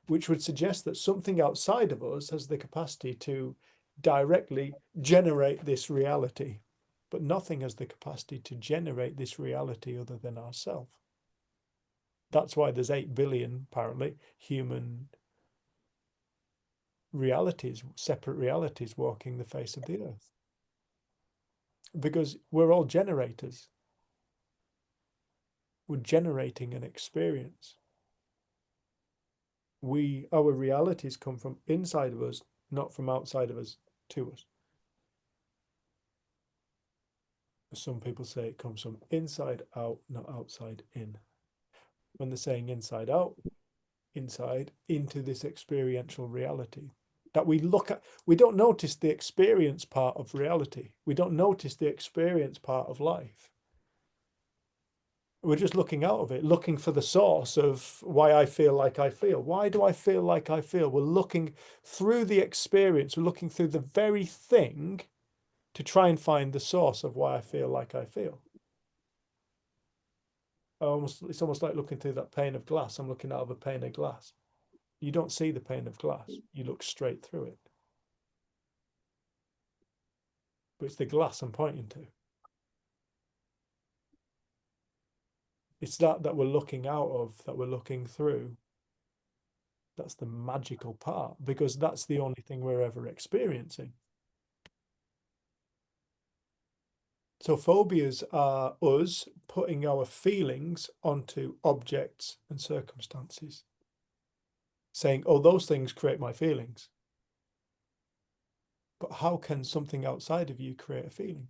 which would suggest that something outside of us has the capacity to directly generate this reality, but nothing has the capacity to generate this reality other than ourselves. That's why there's 8 billion, apparently, human realities, separate realities walking the face of the earth. Because we're all generators. We're generating an experience. Our realities come from inside of us, not from outside of us to us. Some people say it comes from inside out, not outside in. When they're saying inside out, inside into this experiential reality that we look at. We don't notice the experience part of reality. We don't notice the experience part of life. We're just looking out of it, looking for the source of why I feel like I feel. Why do I feel like I feel? We're looking through the experience. We're looking through the very thing to try and find the source of why I feel like I feel. It's almost like looking through that pane of glass. I'm looking out of a pane of glass. You don't see the pane of glass. You look straight through it. But it's the glass I'm pointing to. It's that we're looking out of, that we're looking through. That's the magical part, because that's the only thing we're ever experiencing. So phobias are us putting our feelings onto objects and circumstances, saying, oh, those things create my feelings. But how can something outside of you create a feeling?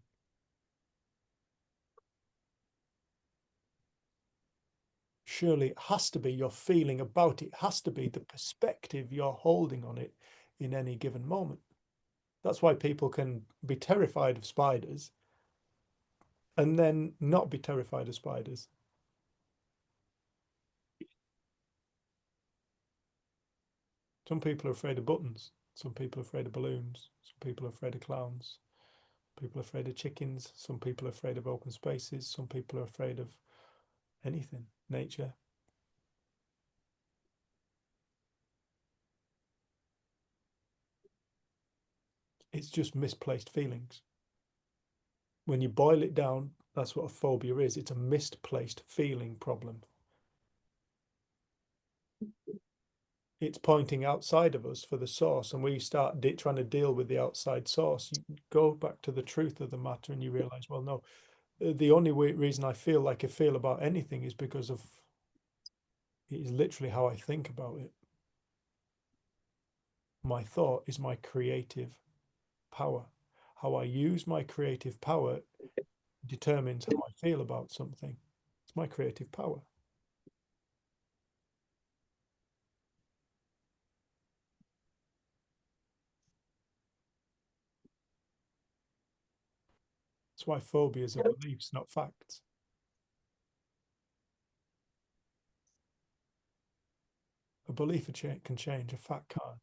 Surely it has to be your feeling about it, has to be the perspective you're holding on it in any given moment. That's why people can be terrified of spiders and then not be terrified of spiders. Some people are afraid of buttons. Some people are afraid of balloons. Some people are afraid of clowns. People are afraid of chickens. Some people are afraid of open spaces. Some people are afraid of anything, nature. It's just misplaced feelings. When you boil it down, that's what a phobia is. It's a misplaced feeling problem. It's pointing outside of us for the source, and we start trying to deal with the outside source. You go back to the truth of the matter and you realize, well, no, the only reason I feel like I feel about anything is because of, it is literally how I think about it. My thought is my creative power. How I use my creative power determines how I feel about something. It's my creative power. That's why phobias are beliefs, not facts. A belief can change, a fact can't.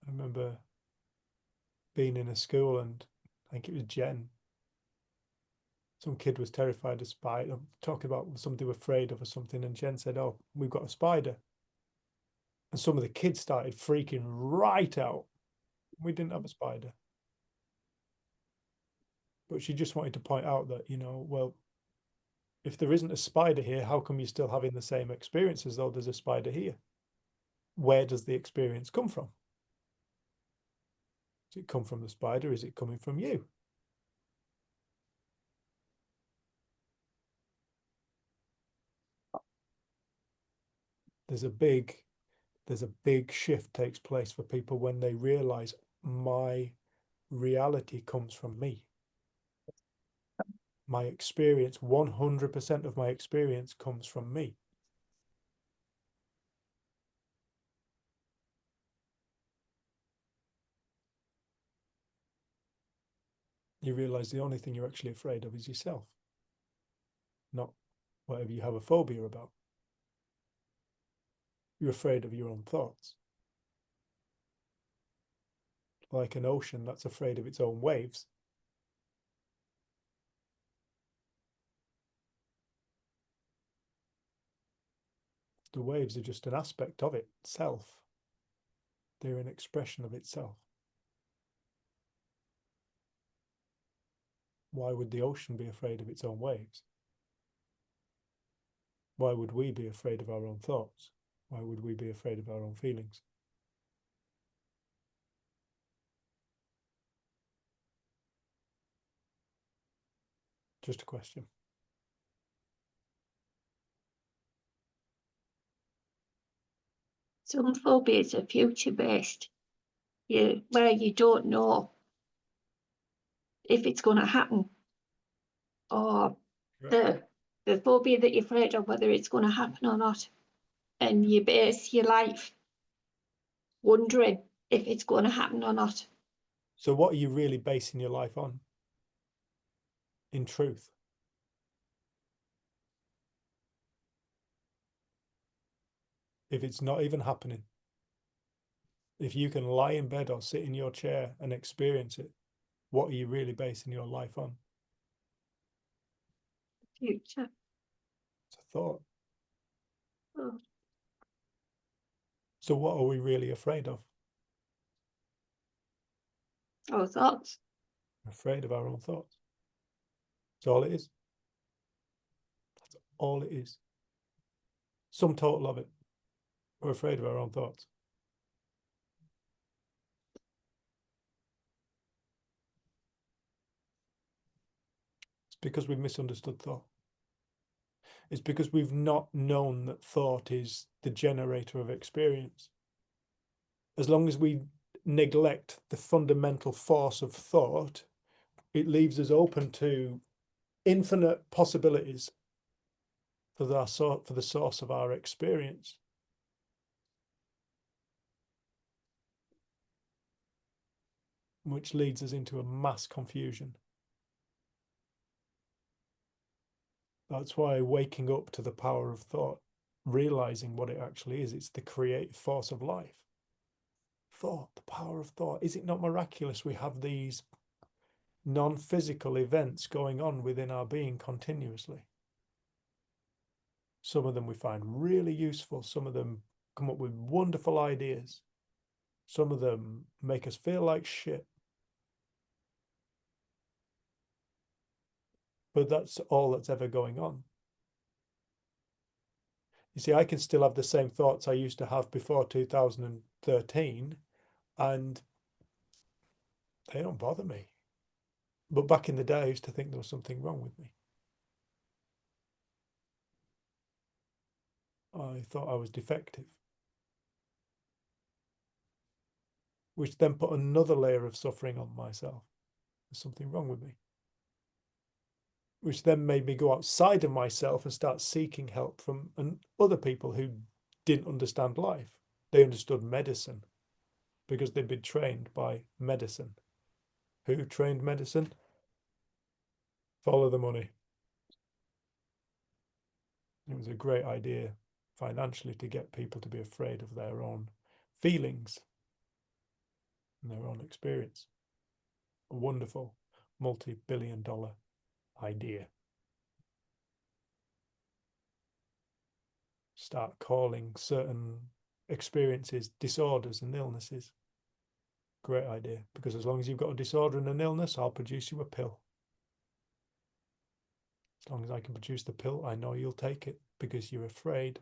I remember being in a school, and I think it was Jen. Some kid was terrified of spider, talking about something they were afraid of or something, and Jen said, oh, we've got a spider. And some of the kids started freaking right out. We didn't have a spider. But she just wanted to point out that, you know, well, if there isn't a spider here, how come you're still having the same experience as though there's a spider here? Where does the experience come from? Does it come from the spider? Is it coming from you? There's a big shift takes place for people when they realize my reality comes from me. My experience, 100% of my experience comes from me. You realize the only thing you're actually afraid of is yourself, not whatever you have a phobia about. You're afraid of your own thoughts. Like an ocean that's afraid of its own waves. The waves are just an aspect of itself. They're an expression of itself. Why would the ocean be afraid of its own waves? Why would we be afraid of our own thoughts? Why would we be afraid of our own feelings? Just a question. Some phobias are future-based, where you don't know if it's going to happen, or the phobia that you're afraid of, whether it's going to happen or not. And you base your life wondering if it's going to happen or not. So what are you really basing your life on? In truth? If it's not even happening, if you can lie in bed or sit in your chair and experience it, what are you really basing your life on? Future. It's a thought. Oh. So what are we really afraid of? Our thoughts. We're afraid of our own thoughts. That's all it is. That's all it is. Sum total of it. We're afraid of our own thoughts. It's because we've misunderstood thought. It's because we've not known that thought is the generator of experience. As long as we neglect the fundamental force of thought, it leaves us open to infinite possibilities for the source of our experience. Which leads us into a mass confusion. That's why waking up to the power of thought, realizing what it actually is, it's the creative force of life. Thought, the power of thought. Is it not miraculous? We have these non-physical events going on within our being continuously. Some of them we find really useful. Some of them come up with wonderful ideas. Some of them make us feel like shit. But that's all that's ever going on. You see, I can still have the same thoughts I used to have before 2013, and they don't bother me. But back in the day, I used to think there was something wrong with me. I thought I was defective, which then put another layer of suffering on myself. There's something wrong with me, which then made me go outside of myself and start seeking help from other people who didn't understand life. They understood medicine because they'd been trained by medicine. Who trained medicine? Follow the money. It was a great idea financially to get people to be afraid of their own feelings and their own experience. A wonderful multi-billion-dollar idea. Start calling certain experiences disorders and illnesses. Great idea, because as long as you've got a disorder and an illness, I'll produce you a pill. As long as I can produce the pill, I know you'll take it because you're afraid.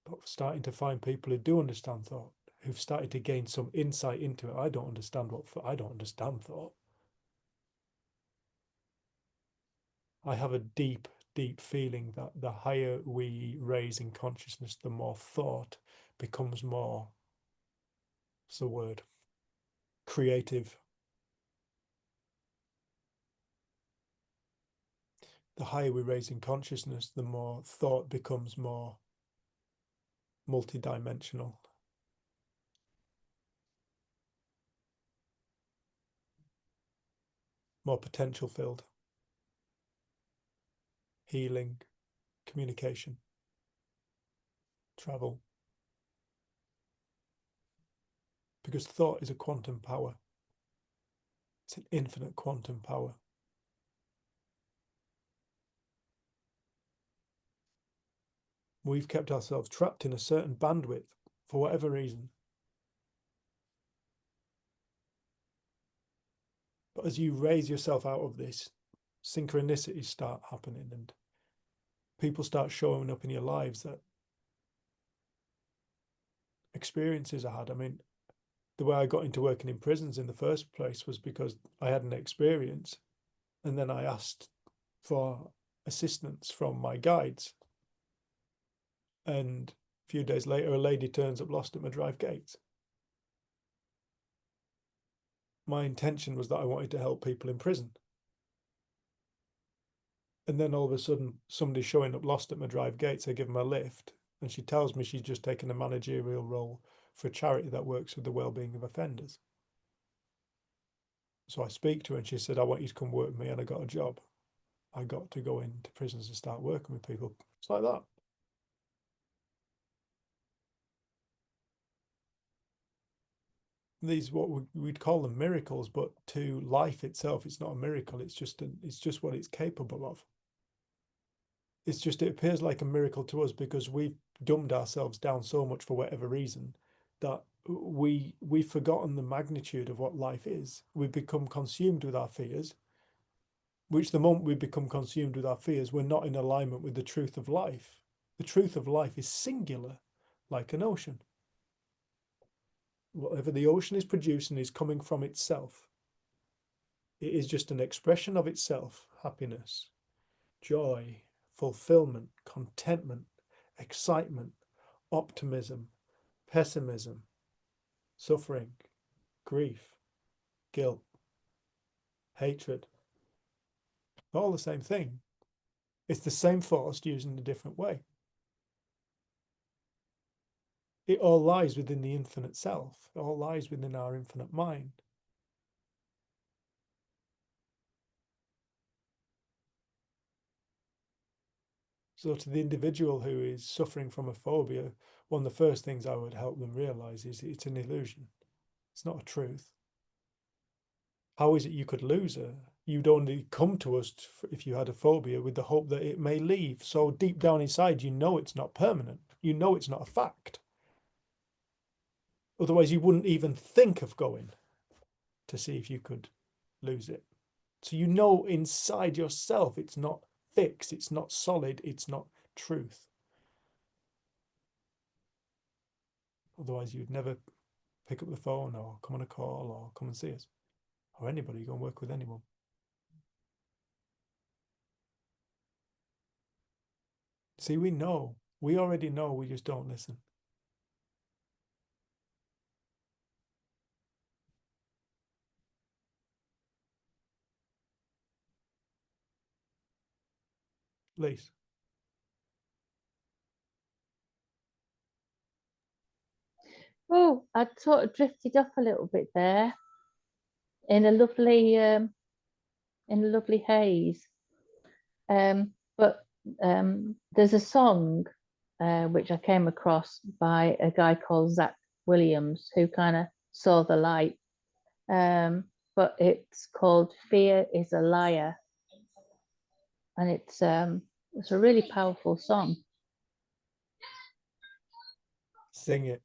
But we're starting to find people who do understand thought, who've started to gain some insight into it. I don't understand thought. I have a deep, deep feeling that the higher we raise in consciousness, the more thought becomes more, what's the word? Creative. The higher we raise in consciousness, the more thought becomes more multidimensional. More potential filled. Healing, communication, travel. Because thought is a quantum power. It's an infinite quantum power. We've kept ourselves trapped in a certain bandwidth for whatever reason. But as you raise yourself out of this, synchronicities start happening and people start showing up in your lives that experiences I had. I mean, the way I got into working in prisons in the first place was because I had an experience and then I asked for assistance from my guides. And a few days later, a lady turns up lost at my drive gates. My intention was that I wanted to help people in prison. And then all of a sudden, somebody's showing up lost at my drive gates. I give them a lift, and she tells me she's just taken a managerial role for a charity that works with the well-being of offenders. So I speak to her, and she said, I want you to come work with me, and I got a job. I got to go into prisons and start working with people. It's like that. These what we'd call them miracles, but to life itself, it's not a miracle. It's just what it's capable of. It's just, it appears like a miracle to us because we've dumbed ourselves down so much for whatever reason that we've forgotten the magnitude of what life is. We've become consumed with our fears, which the moment we become consumed with our fears, we're not in alignment with the truth of life. The truth of life is singular, like an ocean. Whatever the ocean is producing is coming from itself. It is just an expression of itself: happiness, joy, fulfillment, contentment, excitement, optimism, pessimism, suffering, grief, guilt, hatred. All the same thing. It's the same force used in a different way. It all lies within the infinite self. It all lies within our infinite mind. So to the individual who is suffering from a phobia, one of the first things I would help them realize is it's an illusion. It's not a truth. How is it you could lose her? You'd only come to us if you had a phobia with the hope that it may leave. So deep down inside, you know it's not permanent. You know it's not a fact. Otherwise, you wouldn't even think of going to see if you could lose it. So you know inside yourself it's not fixed, it's not solid, it's not truth. Otherwise, you'd never pick up the phone or come on a call or come and see us, or anybody, go and work with anyone. See, we know. We already know, we just don't listen. Please. Oh, I sort of drifted off a little bit there in a lovely haze. But there's a song which I came across by a guy called Zach Williams, who kind of saw the light. But it's called "Fear is a Liar," and it's a really powerful song. Sing it.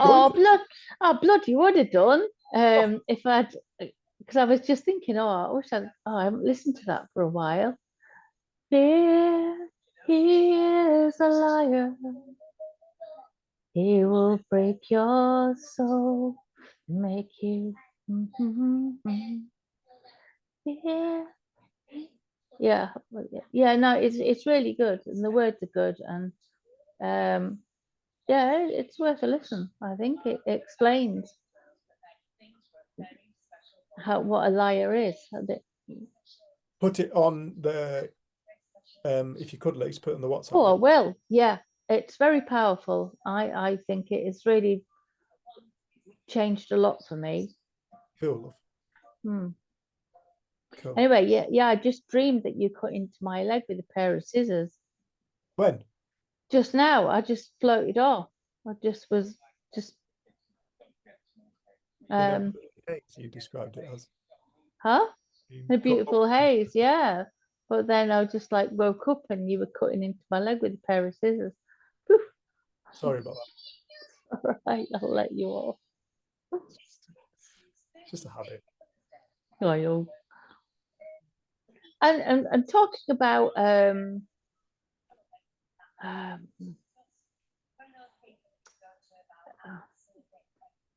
Oh, blood, you would have done if I'd, because I was just thinking, I wish I haven't listened to that for a while. Fear, he is a liar. He will break your soul, make you. Yeah. No, it's really good, and the words are good, and yeah, it's worth a listen. I think it explains what a liar is. Put it on the, if you could, Lise, put it on the WhatsApp. Oh, I will. Yeah, it's very powerful. I think it has really changed a lot for me. Cool. Cool. Anyway, yeah, I just dreamed that you cut into my leg with a pair of scissors. When? Just now, I just floated off. I just was just. You described it as. Huh? A beautiful haze, yeah. But then I just like woke up and you were cutting into my leg with a pair of scissors. Poof. Sorry about that. All right, I'll let you off. It's just a habit. I know. And talking about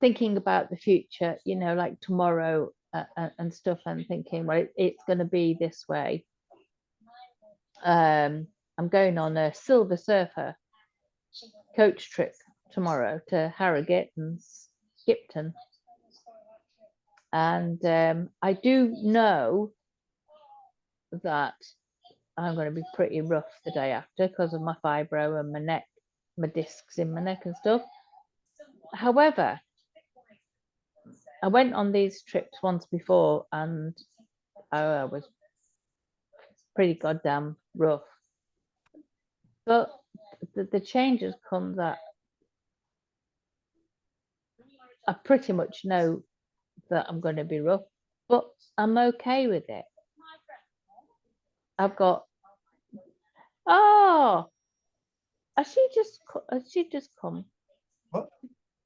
thinking about the future, like tomorrow and stuff, and thinking, well, it's going to be this way. I'm going on a Silver Surfer coach trip tomorrow to Harrogate and Skipton. And I do know that I'm going to be pretty rough the day after because of my fibro and my neck, my discs in my neck and stuff. However, I went on these trips once before and I was pretty goddamn rough. But the changes come that I pretty much know that I'm going to be rough, but I'm okay with it. I've got, has she just come? What?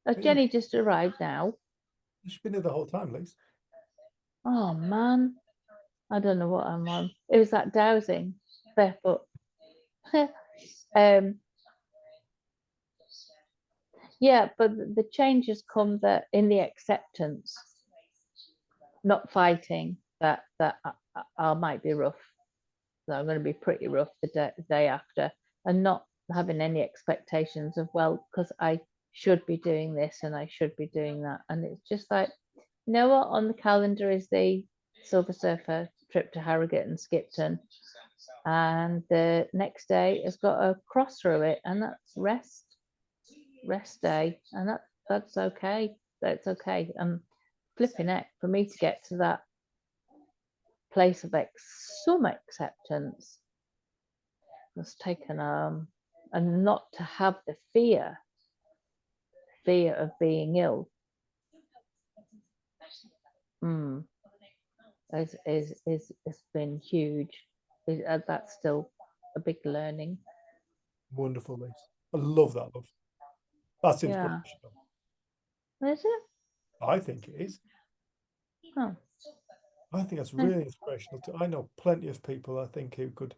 Has Jenny just arrived now? She's been here the whole time, Lise. Oh man, I don't know what I'm on. It was that dowsing barefoot. Yeah, but the changes come that in the acceptance, not fighting that I might be rough. So I'm going to be pretty rough the day after, and not having any expectations of, well, because I should be doing this and I should be doing that. And it's just like, you know what, on the calendar is the Silver Surfer trip to Harrogate and Skipton. And the next day has got a cross through it, and that's rest day. And that's okay. That's okay. Flipping it for me to get to that place of some acceptance has taken and not to have the fear of being ill has been huge. That's still a big learning. Wonderful, Lise. I love that, love. That's Yeah. inspirational. Is it? I think it is. Oh, I think that's really inspirational too. I know plenty of people, I think, who could,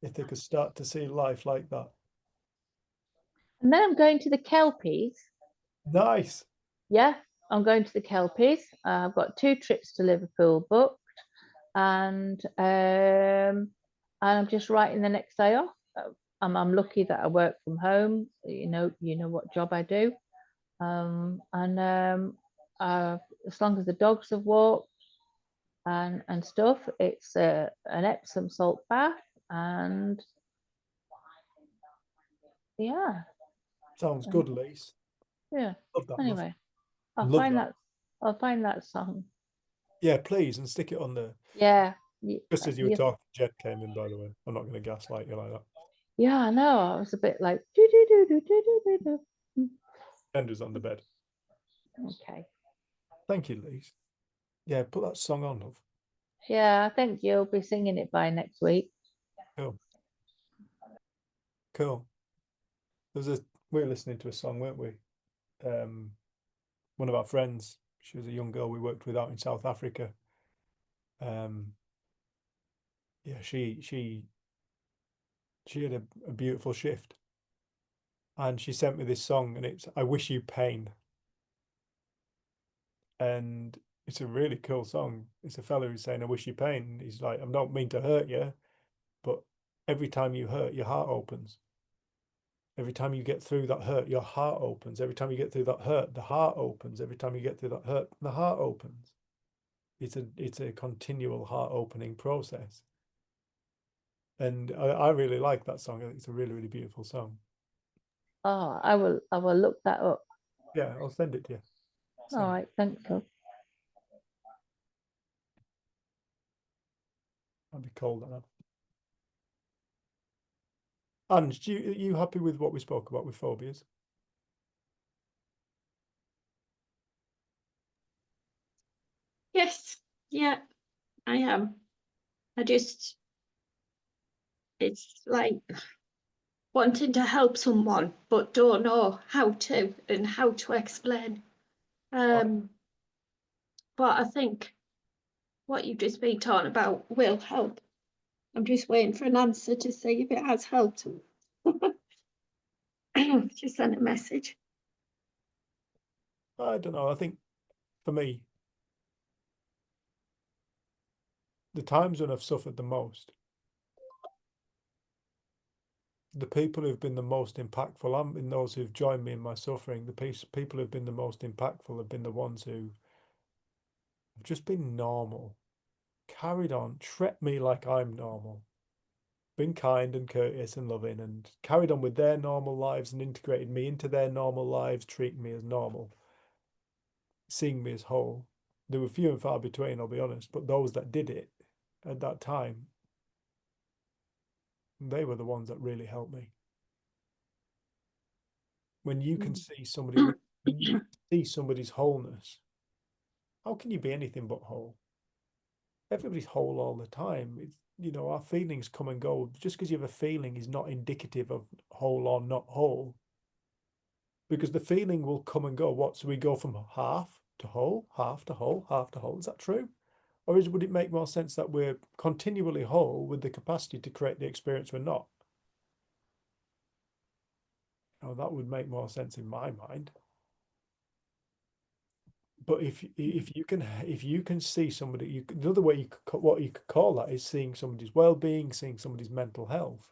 if they could start to see life like that. and then I'm going to the Kelpies. Nice. Yeah, I'm going to the Kelpies. I've got 2 trips to Liverpool booked, and I'm just writing the next day off. I'm lucky that I work from home. You know what job I do, as long as the dogs have walked and stuff, it's an Epsom salt bath, and yeah. Sounds good, Lise. Yeah. Love that. Anyway, Love that. I'll find that song. Yeah, please, and stick it on there. Yeah. Just as you were talking, Jed came in, by the way. I'm not going to gaslight you like that. Yeah, I know. I was a bit like do do do do do do do do. Bender's on the bed. Okay. Thank you, Lise. Yeah, put that song on, love. Yeah, I think you'll be singing it by next week. Cool. Cool. We were listening to a song, weren't we? One of our friends, she was a young girl we worked with out in South Africa. Yeah, she had a beautiful shift, and she sent me this song, and it's "I Wish You Pain," and it's a really cool song. It's a fella who's saying, "I wish you pain." He's like, "I don't mean to hurt you, but every time you hurt, your heart opens. Every time you get through that hurt, your heart opens. Every time you get through that hurt, the heart opens. Every time you get through that hurt, the heart opens." It's a continual heart opening process. And I really like that song. I think it's a really, really beautiful song. Oh, I will look that up. Yeah, I'll send it to you. All right, thank you. I'll be cold now. Ange, are you happy with what we spoke about with phobias? Yes, yeah, I am. It's like wanting to help someone, but don't know how to and how to explain. But I think what you've just been talking about will help. I'm just waiting for an answer to see if it has helped. Just sent a message. I don't know. I think for me, the times when I've suffered the most, the people who've been the most impactful, and in those who've joined me in my suffering, the people who've been the most impactful have been the ones who have just been normal, carried on, treated me like I'm normal, been kind and courteous and loving, and carried on with their normal lives and integrated me into their normal lives, treating me as normal, seeing me as whole. There were few and far between, I'll be honest, but those that did it at that time, they were the ones that really helped me. When you can see somebody, when you see somebody's wholeness, how can you be anything but whole? Everybody's whole all the time. It's, you know, our feelings come and go. Just because you have a feeling is not indicative of whole or not whole. Because the feeling will come and go. What? So we go from half to whole, half to whole, half to whole. Is that true? Or would it make more sense that we're continually whole with the capacity to create the experience we're not? Oh, that would make more sense in my mind. But if you can see somebody, the other way what you could call that is seeing somebody's well-being, seeing somebody's mental health,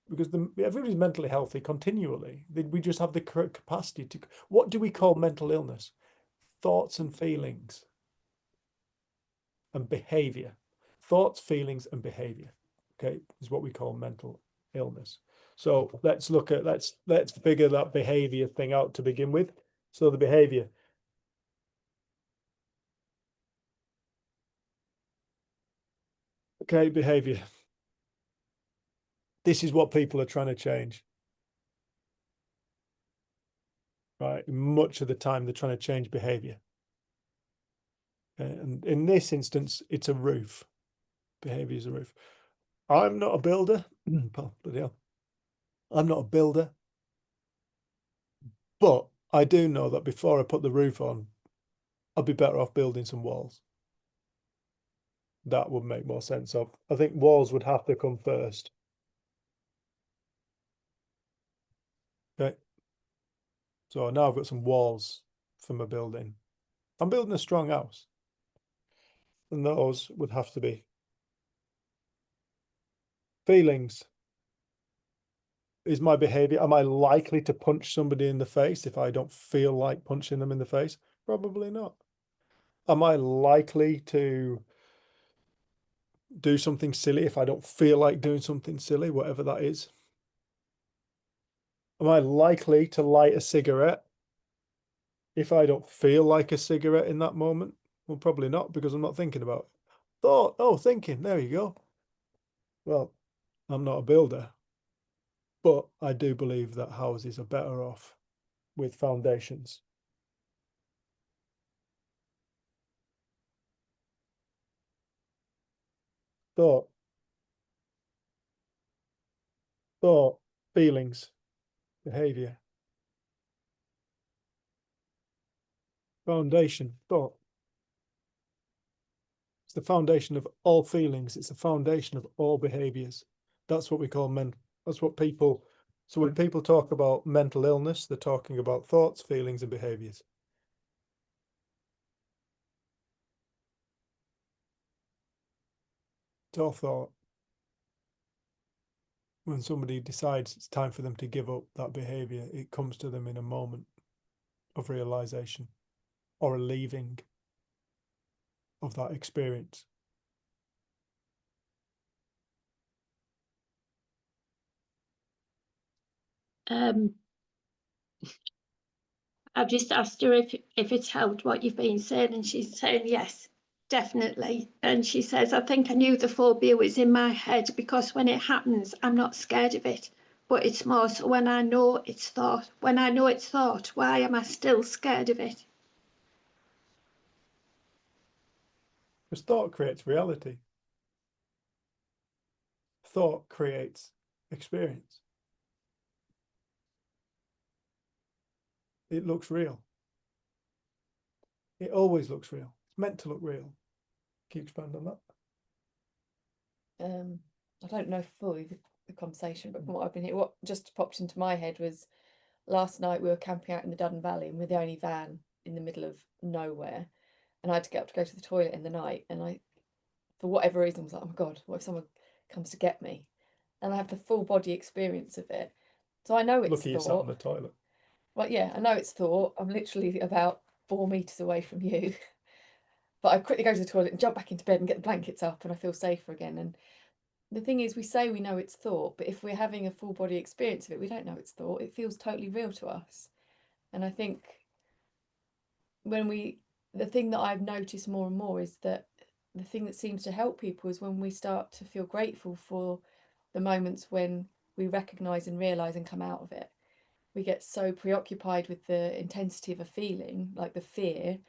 because everybody's mentally healthy continually. We just have the capacity to. What do we call mental illness? Thoughts and feelings and behavior. Thoughts, feelings, and behavior. Okay, is what we call mental illness. So let's figure that behavior thing out to begin with. So the behavior. Okay, behavior. This is what people are trying to change. Right? Much of the time, they're trying to change behavior. And in this instance, it's a roof. Behavior is a roof. I'm not a builder. Bloody hell. I'm not a builder. But I do know that before I put the roof on, I'd be better off building some walls. That would make more sense. I think walls would have to come first. Okay. So now I've got some walls for my building. I'm building a strong house. And those would have to be feelings. Is my behavior, am I likely to punch somebody in the face if I don't feel like punching them in the face? Probably not. Am I likely to do something silly if I don't feel like doing something silly, whatever that is? Am I likely to light a cigarette if I don't feel like a cigarette in that moment? Well, probably not, because I'm not thinking about it. Thought, oh, thinking, there you go. Well, I'm not a builder, but I do believe that houses are better off with foundations. Thought, feelings, behavior, foundation, thought. It's the foundation of all feelings. It's the foundation of all behaviors. That's what we call that's what people, so when people talk about mental illness, they're talking about thoughts, feelings, and behaviors. It's all thought. When somebody decides it's time for them to give up that behavior, it comes to them in a moment of realization or a leaving of that experience. I've just asked her if it's helped what you've been saying, and she's saying yes, definitely. And she says, I think I knew the phobia was in my head because when it happens, I'm not scared of it. But it's more so when I know it's thought. When I know it's thought, why am I still scared of it? Because thought creates reality. Thought creates experience. It looks real. It always looks real. It's meant to look real. Can you expand on that? I don't know fully the conversation, but from what I've been hearing, what just popped into my head was last night we were camping out in the Duddon Valley and we're the only van in the middle of nowhere, and I had to get up to go to the toilet in the night, and I, for whatever reason, was like, oh my God, what if someone comes to get me? And I have the full body experience of it. So I know it's Lucky you sat on thought. the toilet. Well, yeah, I know it's thought. I'm literally about 4 meters away from you. But I quickly go to the toilet and jump back into bed and get the blankets up, and I feel safer again. And the thing is, we say we know it's thought, but if we're having a full body experience of it, we don't know it's thought. It feels totally real to us. And I think the thing that I've noticed more and more is that the thing that seems to help people is when we start to feel grateful for the moments when we recognise and realise and come out of it. We get so preoccupied with the intensity of a feeling, like the fear,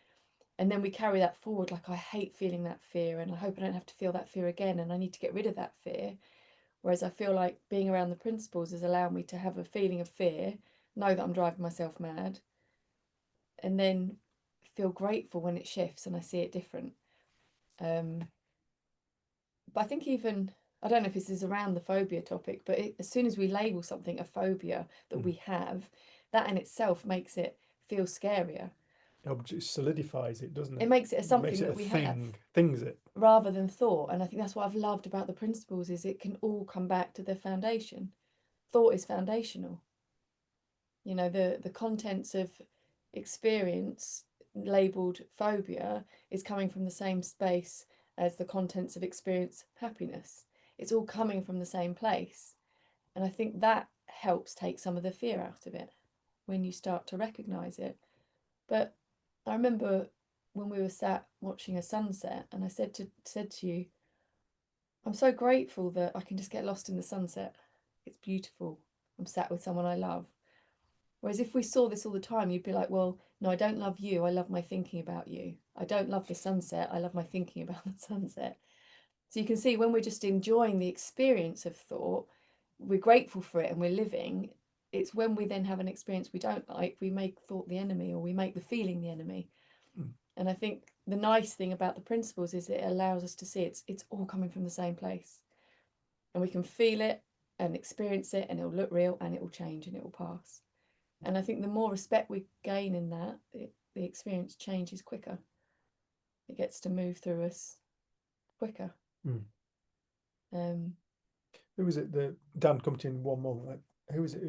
and then we carry that forward, like, I hate feeling that fear and I hope I don't have to feel that fear again and I need to get rid of that fear. Whereas I feel like being around the principles has allowed me to have a feeling of fear, know that I'm driving myself mad, and then feel grateful when it shifts and I see it different. But I think even, I don't know if this is around the phobia topic, but as soon as we label something a phobia that we have, that in itself makes it feel scarier. It solidifies it, doesn't it? It makes it something Makes it that a we thing, have, things it. rather than thought. And I think that's what I've loved about the principles, is it can all come back to the foundation. Thought is foundational. You know, the contents of experience labelled phobia is coming from the same space as the contents of experience happiness. It's all coming from the same place. And I think that helps take some of the fear out of it when you start to recognise it. But I remember when we were sat watching a sunset, and I said to you, I'm so grateful that I can just get lost in the sunset. It's beautiful. I'm sat with someone I love. Whereas if we saw this all the time, you'd be like, well, no, I don't love you. I love my thinking about you. I don't love the sunset. I love my thinking about the sunset. So you can see when we're just enjoying the experience of thought, we're grateful for it and we're living. It's when we then have an experience we don't like, we make thought the enemy, or we make the feeling the enemy. And I think the nice thing about the principles is it allows us to see it's all coming from the same place. And we can feel it and experience it, and it'll look real and it will change and it will pass. And I think the more respect we gain in that, the experience changes quicker. It gets to move through us quicker. Who is it? Dan, come to in one moment. Who is it?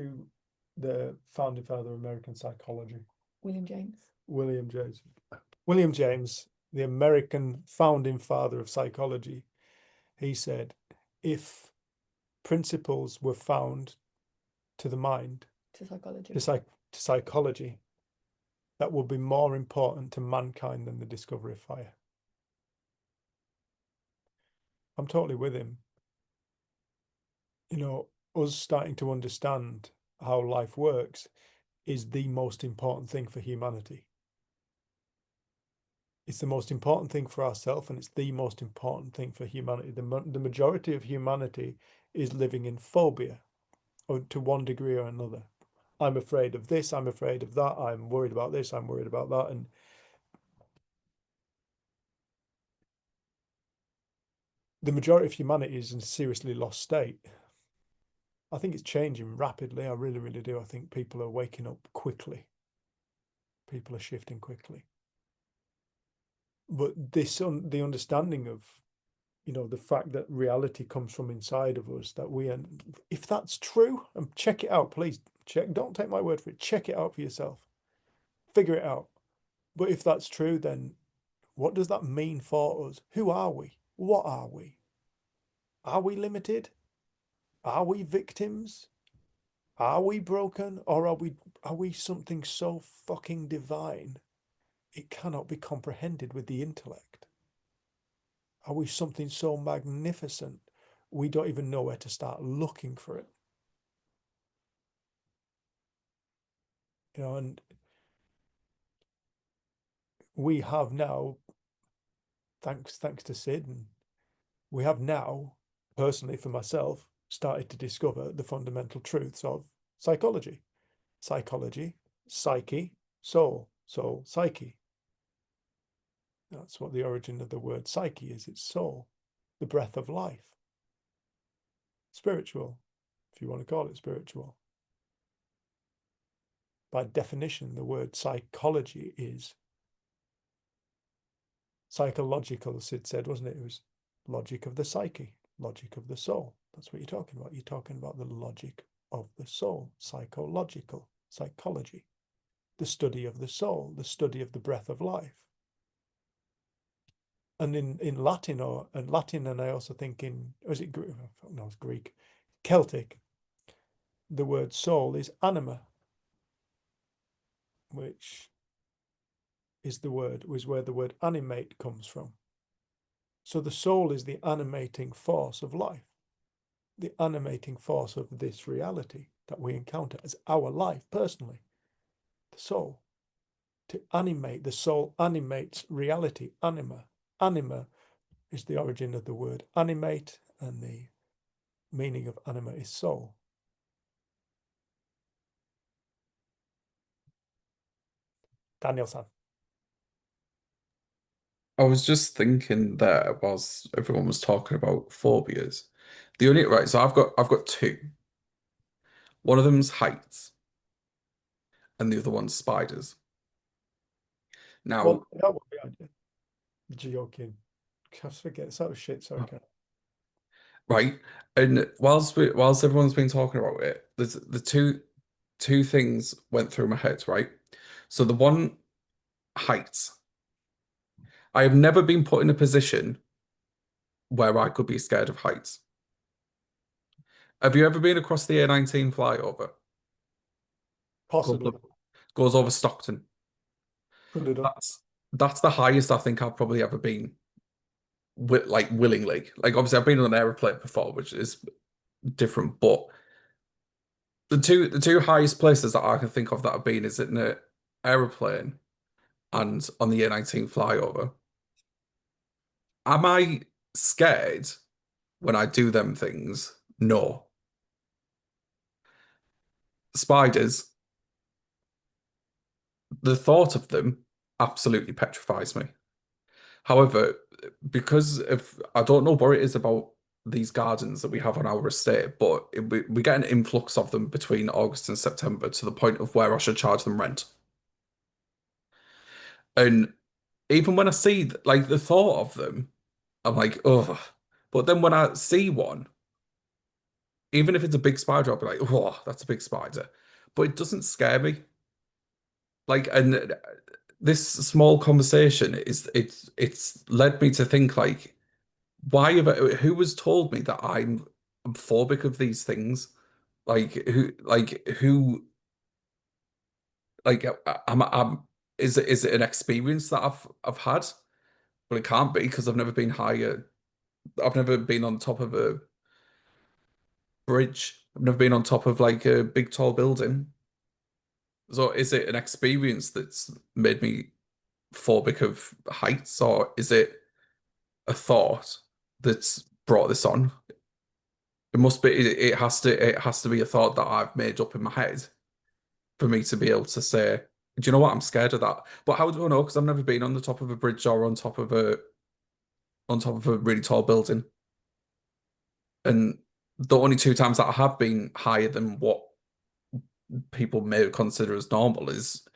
The founding father of American psychology? William James. William James. William James, the American founding father of psychology. He said, if principles were found to the mind, to psychology, to psychology, that would be more important to mankind than the discovery of fire. I'm totally with him. You know, us starting to understand how life works is the most important thing for humanity. It's the most important thing for ourselves, and it's the most important thing for humanity. The majority of humanity is living in phobia, or to one degree or another. I'm afraid of this, I'm afraid of that, I'm worried about this, I'm worried about that. And the majority of humanity is in a seriously lost state. I think it's changing rapidly. I really, really do. I think people are waking up quickly. People are shifting quickly. But the understanding of, you know, the fact that reality comes from inside of us, that we are, if that's true, and check it out, please check, don't take my word for it, check it out for yourself, figure it out. But if that's true, then what does that mean for us? Who are we? What are we? Are we limited? Are we victims? Are we broken? Or are we something so fucking divine it cannot be comprehended with the intellect? Are we something so magnificent we don't even know where to start looking for it? You know, and we have now, thanks to Sid, and we have now, personally for myself, started to discover the fundamental truths of psychology. Psychology, psyche, soul, soul, psyche. That's what the origin of the word psyche is. It's soul, the breath of life. Spiritual, if you want to call it spiritual. By definition, the word psychology is psychological, Sid said, wasn't it? It was logic of the psyche, logic of the soul. That's what you're talking about. You're talking about the logic of the soul, psychological, psychology, the study of the soul, the study of the breath of life. And in Latin, and I also think it's Greek, Celtic, the word soul is anima, which is where the word animate comes from. So the soul is the animating force of life, the animating force of this reality that we encounter as our life personally. The soul. To animate, the soul animates reality, anima. Anima is the origin of the word animate, and the meaning of anima is soul. Daniel-san. I was just thinking there whilst everyone was talking about phobias. The only right, so I've got two. One of them's heights, and the other one's spiders. Now, Well, that would be idea. Joking. I forget. So shit. Sorry, Ken. right, and whilst everyone's been talking about it, there's the two things went through my head, right? So the one, heights. I have never been put in a position where I could be scared of heights. Have you ever been across the A19 flyover? Possibly. Goes over Stockton. Could have done. That's the highest I think I've probably ever been, like willingly. Like obviously I've been on an aeroplane before, which is different, but the two highest places that I can think of that I've been is in an aeroplane and on the A19 flyover. Am I scared when I do them things? No. Spiders, the thought of them absolutely petrifies me. However, because of I don't know what it is about these gardens that we have on our estate, but we get an influx of them between August and September to the point of where I should charge them rent. And even when I see like the thought of them, I'm like, oh. But then when I see one, even if it's a big spider, I'll be like, oh, that's a big spider. But it doesn't scare me. Like, and this small conversation it's led me to think like, why have who has told me that I'm phobic of these things? Who I'm is it an experience that I've had? But it can't be because I've never been higher. I've never been on top of a bridge. I've never been on top of like a big tall building. So is it an experience that's made me phobic of heights, or is it a thought that's brought this on? It must be. It has to be a thought that I've made up in my head for me to be able to say, do you know what? I'm scared of that. But how do I know? Because I've never been on the top of a bridge or on top of a really tall building. And the only two times that I have been higher than what people may consider as normal is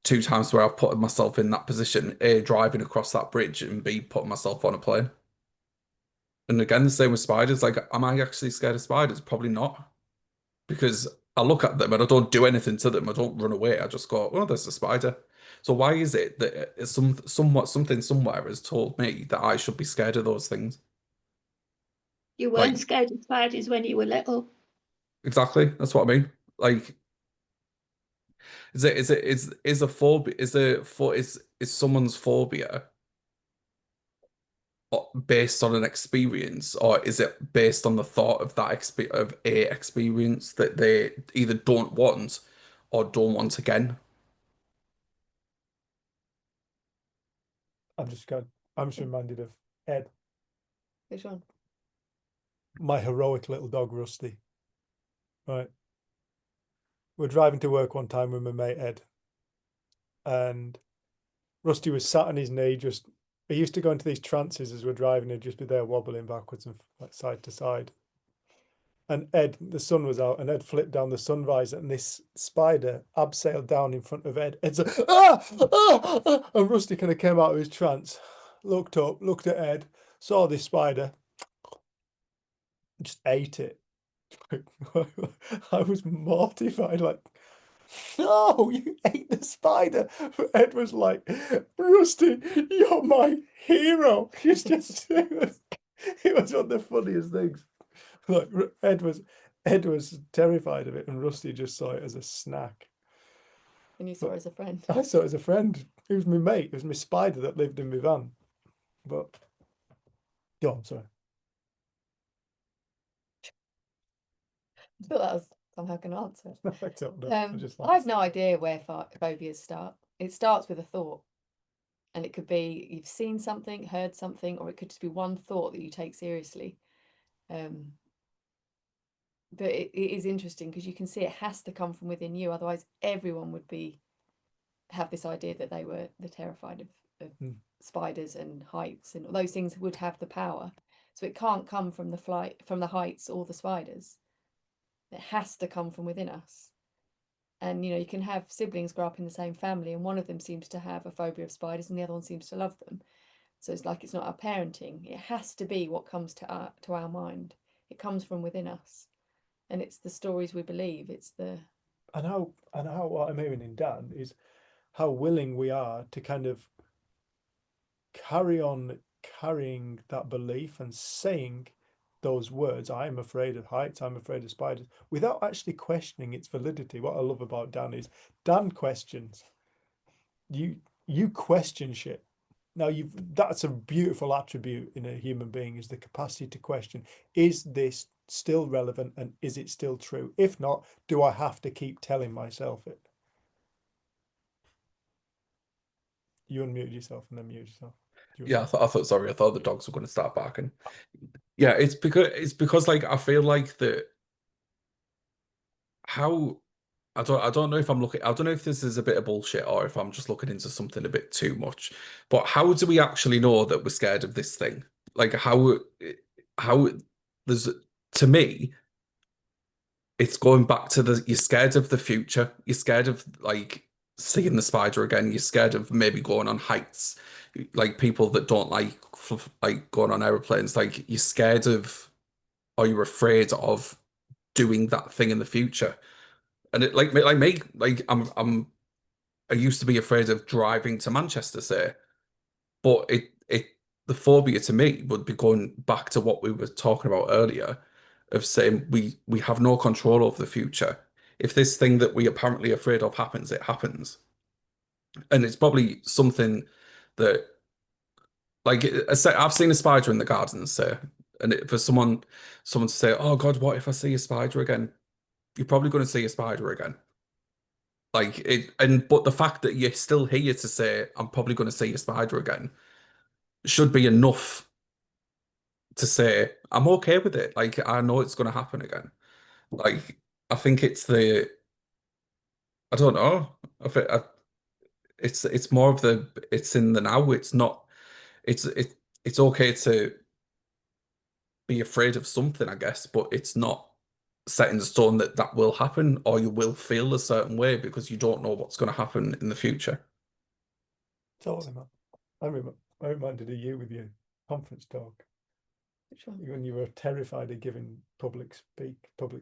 two times where I've put myself in that position, A, driving across that bridge, and B, putting myself on a plane. And again, the same with spiders. Like, am I actually scared of spiders? Probably not. Because I look at them and I don't do anything to them. I don't run away. I just go, oh, there's a spider. So why is it that something somewhere has told me that I should be scared of those things? You Like, weren't scared of spiders when you were little. exactly. That's what I mean. Like, is a phobia is someone's phobia based on an experience, or is it based on the thought of that of a experience that they either don't want or don't want again? I'm just reminded of Ed, Which one? my heroic little dog Rusty. Right. We're driving to work one time with my mate Ed, and Rusty was sat on his knee. Just he used to go into these trances as we're driving. He'd just be there wobbling backwards and like side to side. And Ed, the sun was out, and Ed flipped down the sun visor, and this spider abseiled down in front of Ed. Ed's like, and Rusty kind of came out of his trance, looked up, looked at Ed, saw this spider, just ate it. I was mortified, like, no, you ate the spider. Ed was like, Rusty, you're my hero. It was one of the funniest things. Like Ed was terrified of it, and Rusty just saw it as a snack. And you saw her as a friend. I saw it as a friend. He was my mate. It was my spider that lived in my van. But go on, sorry. I thought that was somehow going to answer. I don't know. I have no idea where phobias start. It starts with a thought. And it could be you've seen something, heard something, or it could just be one thought that you take seriously. But it is interesting because you can see it has to come from within you. Otherwise, everyone would be have this idea that they're terrified of Mm. spiders and heights, and those things would have the power. So it can't come from the heights or the spiders. It has to come from within us. And you can have siblings grow up in the same family, and one of them seems to have a phobia of spiders and the other one seems to love them. So it's like, it's not our parenting. It has to be what comes to our mind. It comes from within us, and it's the stories we believe. It's the And how what I'm hearing in Dan is how willing we are to kind of carry on carrying that belief and saying those words, I'm afraid of heights, I'm afraid of spiders, without actually questioning its validity. What I love about Dan is Dan questions. You question shit. Now that's a beautiful attribute in a human being, is the capacity to question, is this still relevant and is it still true? If not, do I have to keep telling myself it? You unmute yourself and then mute yourself. Yeah, I thought sorry, I thought the dogs were going to start barking. Yeah, it's because like I feel like that how I don't know if I'm looking, I don't know if this is a bit of bullshit or if I'm just looking into something a bit too much. But how do we actually know that we're scared of this thing? Like how there's, to me, it's going back to you're scared of the future. You're scared of like seeing the spider again. You're scared of maybe going on heights, like people that don't like going on aeroplanes. Like you're scared of, or you're afraid of doing that thing in the future. And it like me, like I used to be afraid of driving to Manchester, say, but the phobia to me would be going back to what we were talking about earlier, of saying we have no control over the future. If this thing that we apparently afraid of happens, it happens. And it's probably something that, like, I've seen a spider in the garden, say, and for someone to say, "Oh God, what if I see a spider again?" You're probably going to see a spider again. Like it, but the fact that you're still here to say, "I'm probably going to see a spider again," should be enough to say, I'm okay with it. Like, I know it's going to happen again. Like, I think I don't know. It's more of it's in the now. It's not, it's okay to be afraid of something, I guess, but it's not set in stone that that will happen, or you will feel a certain way because you don't know what's going to happen in the future. Totally, man. I reminded of you with your conference talk. which one? When you were terrified of giving public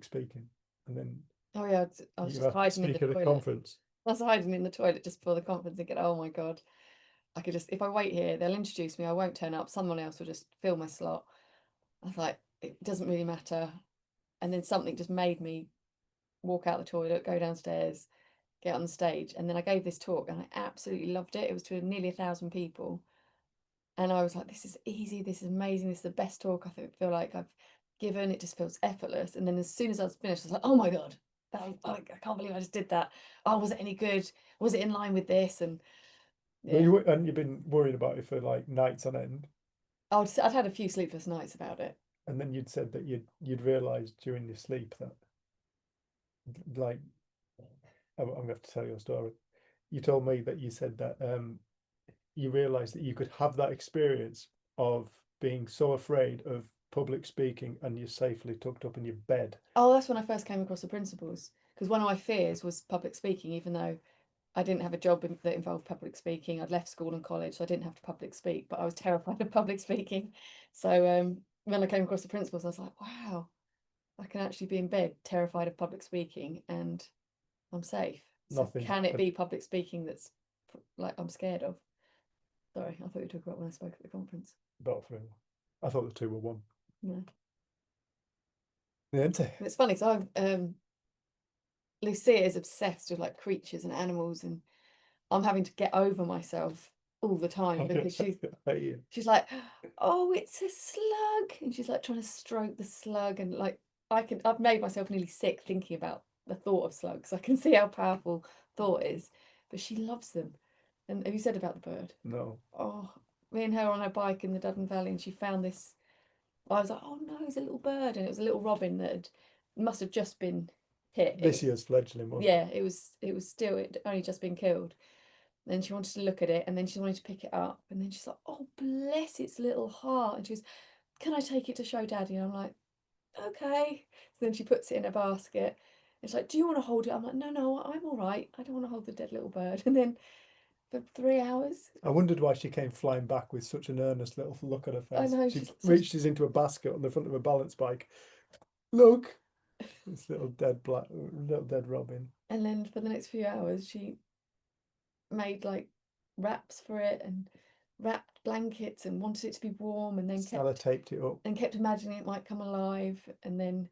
speaking, and then Oh yeah, I was you just have to hiding in the speak at a toilet. conference. I was hiding in the toilet just before the conference thinking, oh my God, I could just, if I wait here, they'll introduce me, I won't turn up, someone else will just fill my slot. I was like, it doesn't really matter. And then something just made me walk out the toilet, go downstairs, get on the stage. And then I gave this talk and I absolutely loved it. It was to nearly 1,000 people. And I was like, this is easy, this is amazing, this is the best talk I feel like I've given. It just feels effortless. And then as soon as I was finished, I was like, oh my God, I can't believe I just did that. Oh, was it any good? Was it in line with this? And But yeah, you've been worried about it for like nights on end, I'd had a few sleepless nights about it. and then you'd said that you'd realised during your sleep that, like, I'm going to have to tell you a story. You told me that you said that you realised that you could have that experience of being so afraid of public speaking and you're safely tucked up in your bed. Oh, that's when I first came across the principles, because one of my fears was public speaking, even though I didn't have a job that involved public speaking. I'd left school and college, so I didn't have to public speak, but I was terrified of public speaking. So when I came across the principles, I was like, wow, I can actually be in bed terrified of public speaking and I'm safe. So Nothing. can it be public speaking that's like I'm scared of? Sorry, I thought you were talking about when I spoke at the conference. About three. I thought the two were one. No. Yeah, isn't it? And it's funny because Lucia is obsessed with like creatures and animals, and I'm having to get over myself all the time because she's like, oh, it's a slug, and she's like trying to stroke the slug, and like I've made myself nearly sick thinking about the thought of slugs. I can see how powerful thought is, but she loves them. And have you said about the bird? No. Oh, me and her on her bike in the Duddon Valley, and she found this. I was like, oh no, it's a little bird, and it was a little robin that must have just been hit. This year's fledgling one. Yeah, it was still, it only just been killed. Then she wanted to look at it, and then she wanted to pick it up, and then she's like, oh, bless its little heart. And she goes, can I take it to show Daddy? And I'm like, okay. So then she puts it in a basket. It's like, do you want to hold it? I'm like, no, I'm all right. I don't want to hold the dead little bird. And then for 3 hours, I wondered why she came flying back with such an earnest little look on her I face. know, She she's reaches into a basket on the front of a balance bike. Look, this little dead robin. and then for the next few hours, she made like wraps for it and wrapped blankets and wanted it to be warm, and then Sellotaped it up. kept imagining it might come alive. And then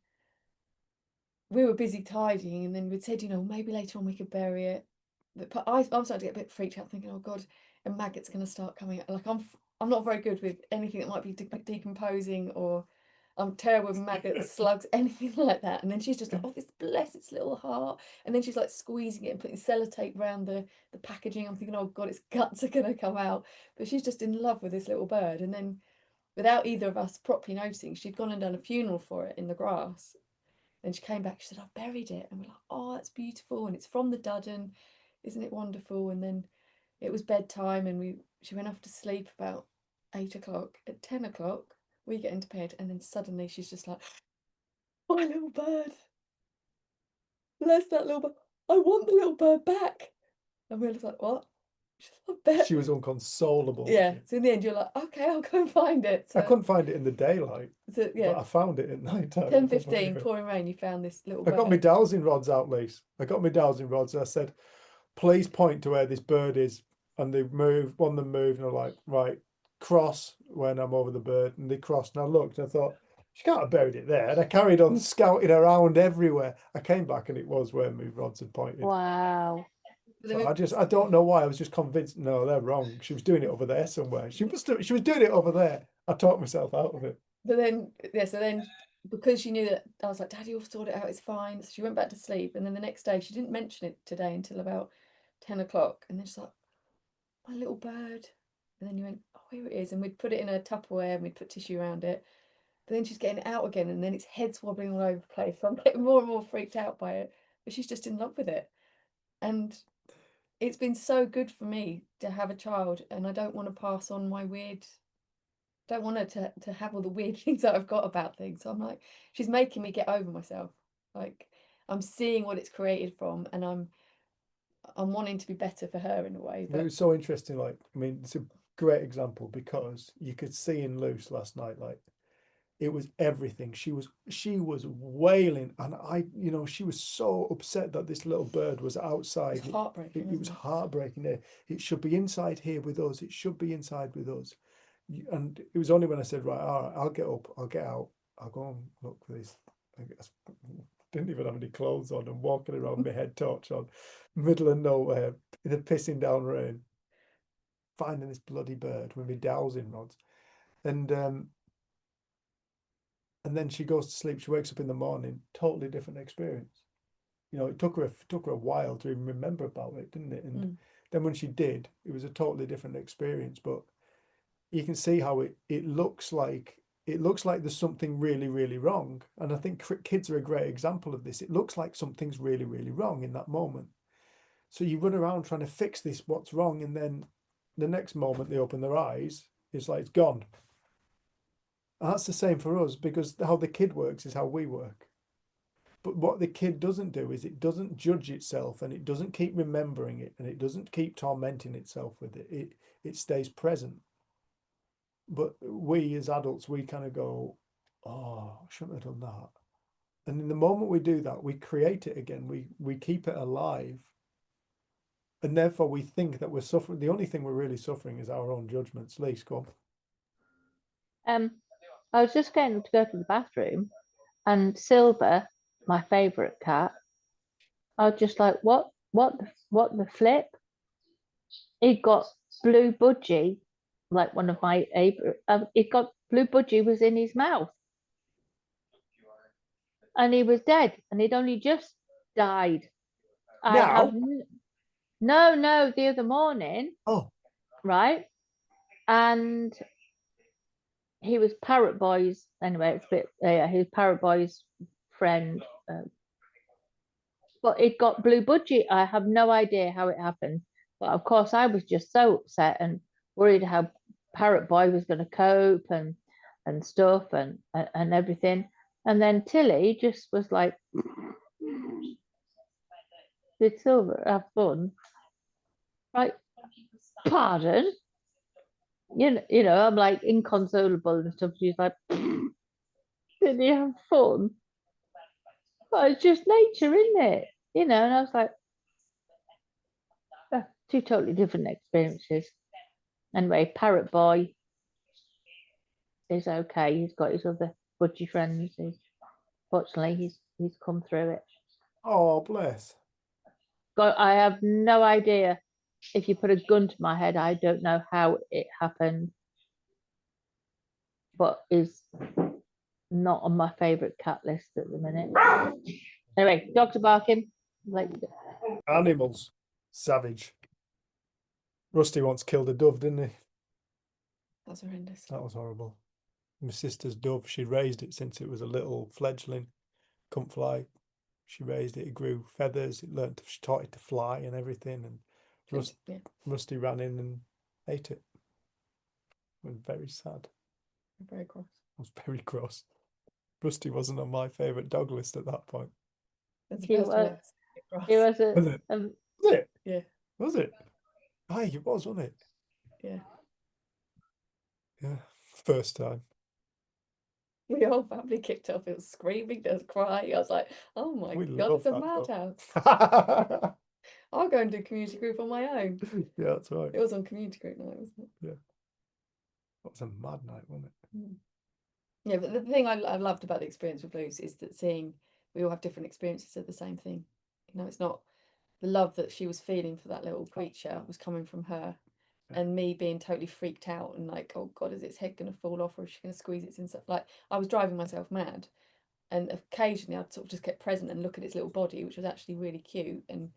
we were busy tidying, and then we'd said, you know, maybe later on we could bury it. But I'm starting to get a bit freaked out, thinking, oh God, a maggot's going to start coming. Like I'm not very good with anything that might be decomposing, or I'm terrible with maggots, slugs, anything like that. And then she's just like, oh, this bless its little heart. And then she's like squeezing it and putting sellotape around the packaging. I'm thinking, oh God, its guts are going to come out. But she's just in love with this little bird. And then, without either of us properly noticing, she'd gone and done a funeral for it in the grass. Then she came back, she said, I've buried it. And we're like, oh, that's beautiful. And it's from the Dudden. Isn't it wonderful? And then it was bedtime, and she went off to sleep about 8 o'clock. At 10 o'clock, we get into bed, and then suddenly she's just like, my little bird. Bless that little bird. I want the little bird back. And we're just like, what? She's like, I bet. She was unconsolable. Yeah. So in the end, you're like, okay, I'll go and find it. So, I couldn't find it in the daylight, so yeah, but I found it at night time. 10:15, pouring rain, you found this little I bird. got my dowsing rods out, Lise. I got my dowsing rods. I said, please point to where this bird is. And they moved, one of them moved, and I'm like, right, cross when I'm over the bird. And they crossed, and I looked, and I thought, she can't have buried it there. And I carried on scouting around everywhere. I came back, and it was where my rods had pointed. Wow. So I don't know why. I was just convinced, no, they're wrong. She was doing it over there somewhere. She was doing it over there. I talked myself out of it. But then, yeah, so then because she knew that, I was like, Daddy will sort it out, it's fine. So she went back to sleep. And then the next day, she didn't mention it today until about 10 o'clock. And then she's like, my little bird. And then you went, oh, here it is. And we'd put it in a Tupperware and we'd put tissue around it. But then she's getting it out again, and then its head's wobbling all over the place. So I'm getting more and more freaked out by it. But she's just in love with it. And it's been so good for me to have a child, and I don't want to pass on my don't want her to have all the weird things that I've got about things. So I'm like, she's making me get over myself. Like, I'm seeing what it's created from, and I'm wanting to be better for her in a way. It But was so interesting. Like, I mean, it's a great example because you could see in Luce last night, like, it was everything. She was wailing, and she was so upset that this little bird was outside. it's heartbreaking. It was heartbreaking. It should be inside here with us. It should be inside with us. And it was only when I said, right, all right, I'll get up, I'll get out, I'll go and look for this. I didn't even have any clothes on and walking around with my head torch on, middle of nowhere, in the pissing down rain, finding this bloody bird with my dowsing rods. And then she goes to sleep. She wakes up in the morning, totally different experience. It took her a while to even remember about it, didn't it? And then when she did, it was a totally different experience. But you can see how it looks like there's something really, really wrong. And I think kids are a great example of this. It looks like something's really, really wrong in that moment. So you run around trying to fix this, what's wrong, and then the next moment they open their eyes, it's like it's gone. And that's the same for us, because how the kid works is how we work. But what the kid doesn't do is it doesn't judge itself, and it doesn't keep remembering it, and it doesn't keep tormenting itself with it. It stays present. But we as adults, we kind of go, oh, I shouldn't have done that. And in the moment we do that, we create it again. We keep it alive. And therefore we think that we're suffering. The only thing we're really suffering is our own judgments. Lise, go on. I was just going to go to the bathroom, and Silver, my favourite cat, I was just like, what the flip? He got blue budgie, like one of my it got blue budgie was in his mouth, and he was dead, and he'd only just died. No, the other morning. Oh, right, and he was Parrot Boy's, anyway, it's a bit, he was Parrot Boy's friend. But it got blue budgie. I have no idea how it happened. But of course, I was just so upset and worried how Parrot Boy was going to cope and stuff and everything. And then Tilly just was like, did Silver have fun? Right, pardon? You know, I'm like inconsolable and stuff. She's like, did you have fun? But it's just nature, isn't it? You know, and I was like, two totally different experiences. Anyway, Parrot Boy is okay. He's got his other budgie friends. Fortunately, he's come through it. Oh, bless. God, I have no idea. If you put a gun to my head, I don't know how it happened, but is not on my favourite cat list at the minute. Anyway, dogs are barking. Like, Animals. Savage. Rusty once killed a dove, didn't he? That's horrendous. That was horrible. My sister's dove, she raised it since it was a little fledgling. Couldn't fly. She raised it, it grew feathers, it learned, she taught it to fly and everything. And Yeah. Rusty ran in and ate it. It was very sad. Very cross. I was very cross. Rusty wasn't on my favourite dog list at that point. That's the He first time was- I've seen it cross. it was Was it? Was it? Yeah. Was it? Aye, it was, wasn't it? Yeah. Yeah. First time. The whole family kicked off. It was screaming, there was crying. I was like, oh my We God, love it's a that dog. madhouse. I'll go and do community group on my own. Yeah, that's right. It was on community group night, wasn't it? That was a mad night, wasn't it? Yeah, but the thing I loved about the experience with Blues is that seeing we all have different experiences of the same thing. You know, it's not the love that she was feeling for that little creature was coming from her, Yeah. and me being totally freaked out and like, oh God, is its head going to fall off or is she going to squeeze its inside? Like, I was driving myself mad, and occasionally I'd sort of just get present and look at its little body, which was actually really cute, and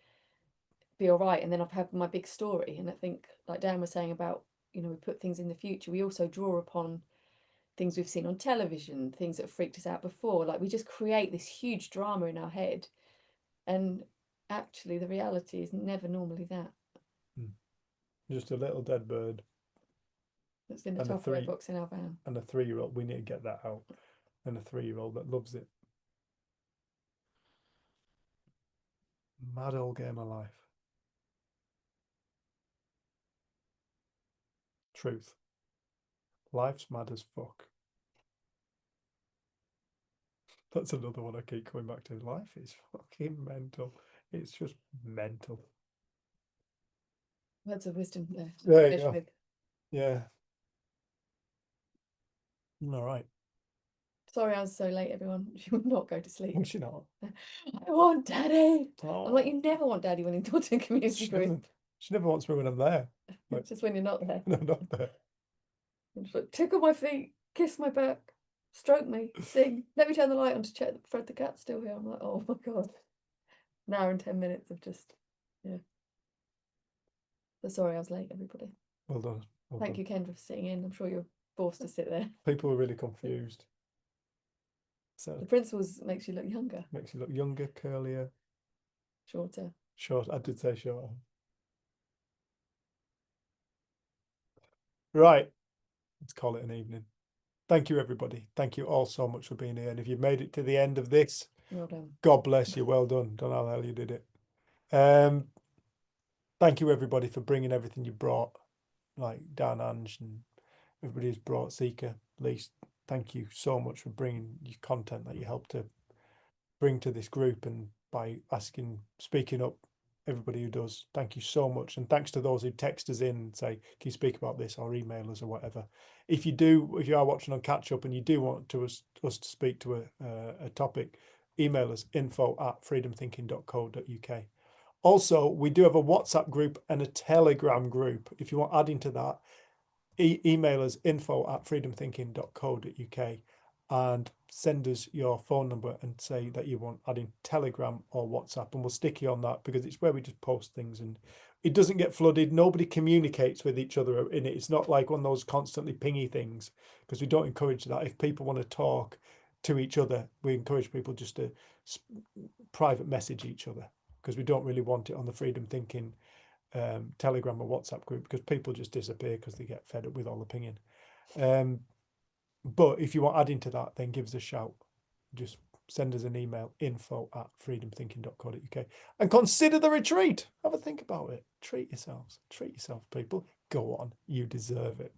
be all right. And then I've had my big story, and I think, like Dan was saying about, you know, we put things in the future. We also draw upon things we've seen on television, things that have freaked us out before. Like, we just create this huge drama in our head, and actually the reality is never normally that. Just a little dead bird It's in the And a Tupperware three- box in our van. and a 3-year-old. We need to get that out. And a 3-year-old that loves it. Mad old game of life. Truth. Life's mad as fuck. That's another one I keep coming back to. Life is fucking mental. It's just mental. Words of wisdom there. to There you finish go. with. Yeah. All right. Sorry I was so late, everyone. She would not go to sleep. What's she not? I want daddy. I'm like, Oh, you never want daddy when you're doing community she group. doesn't. She never wants me when I'm there. like- It's just when you're not there. No, not there. And just like, tickle my feet, kiss my back, stroke me, sing. Let me turn the light on to check that Fred the cat's still here. I'm like, oh my God. An hour and 10 minutes of just, yeah. So sorry I was late, everybody. Well done. Well Thank done. you, Kendra, for sitting in. I'm sure you're forced to sit there. People were really confused. So The principals makes you look younger, makes you look younger, curlier, shorter. short. I did say short. Right. Let's call it an evening. Thank you, everybody. Thank you all so much for being here. And if you've made it to the end of this, Well done. God bless you. Well done. Don't know how the hell you did it. Thank you, everybody, for bringing everything you brought, like Dan, Ange, and everybody who's brought Seeker. At least, thank you so much for bringing your content that you helped to bring to this group, and by speaking up, everybody who does. Thank you so much. And thanks to those who text us in and say, can you speak about this, or email us or whatever. If you are watching on catch up and you do want us to speak to a topic, email us info@freedomthinking.co.uk. Also, we do have a WhatsApp group and a Telegram group. If you want adding to that, email us info@freedomthinking.co.uk and send us your phone number and say that you want adding Telegram or WhatsApp, and we'll stick you on that because it's where we just post things and it doesn't get flooded. Nobody communicates with each other in it. It's not like one of those constantly pingy things, because we don't encourage that. If people want to talk to each other, we encourage people just to private message each other, because we don't really want it on the Freedom Thinking Telegram or WhatsApp group, because people just disappear because they get fed up with all the pinging. But if you want adding to that, then give us a shout. Just send us an email, info@freedomthinking.co.uk, and consider the retreat. Have a think about it. Treat yourselves. Treat yourself, people. Go on. You deserve it.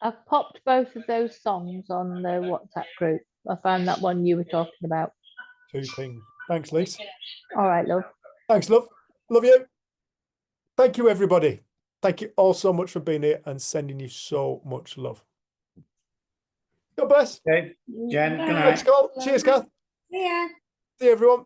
I've popped both of those songs on the WhatsApp group. I found that one you were talking about. 2 pings. Thanks, Lise. All right, love. Thanks, love. Love you. Thank you, everybody. Thank you all so much for being here and sending you so much love. God bless. Okay, Jen, good Thanks, night. Carl. Cheers, Kath. Yeah. See you, everyone.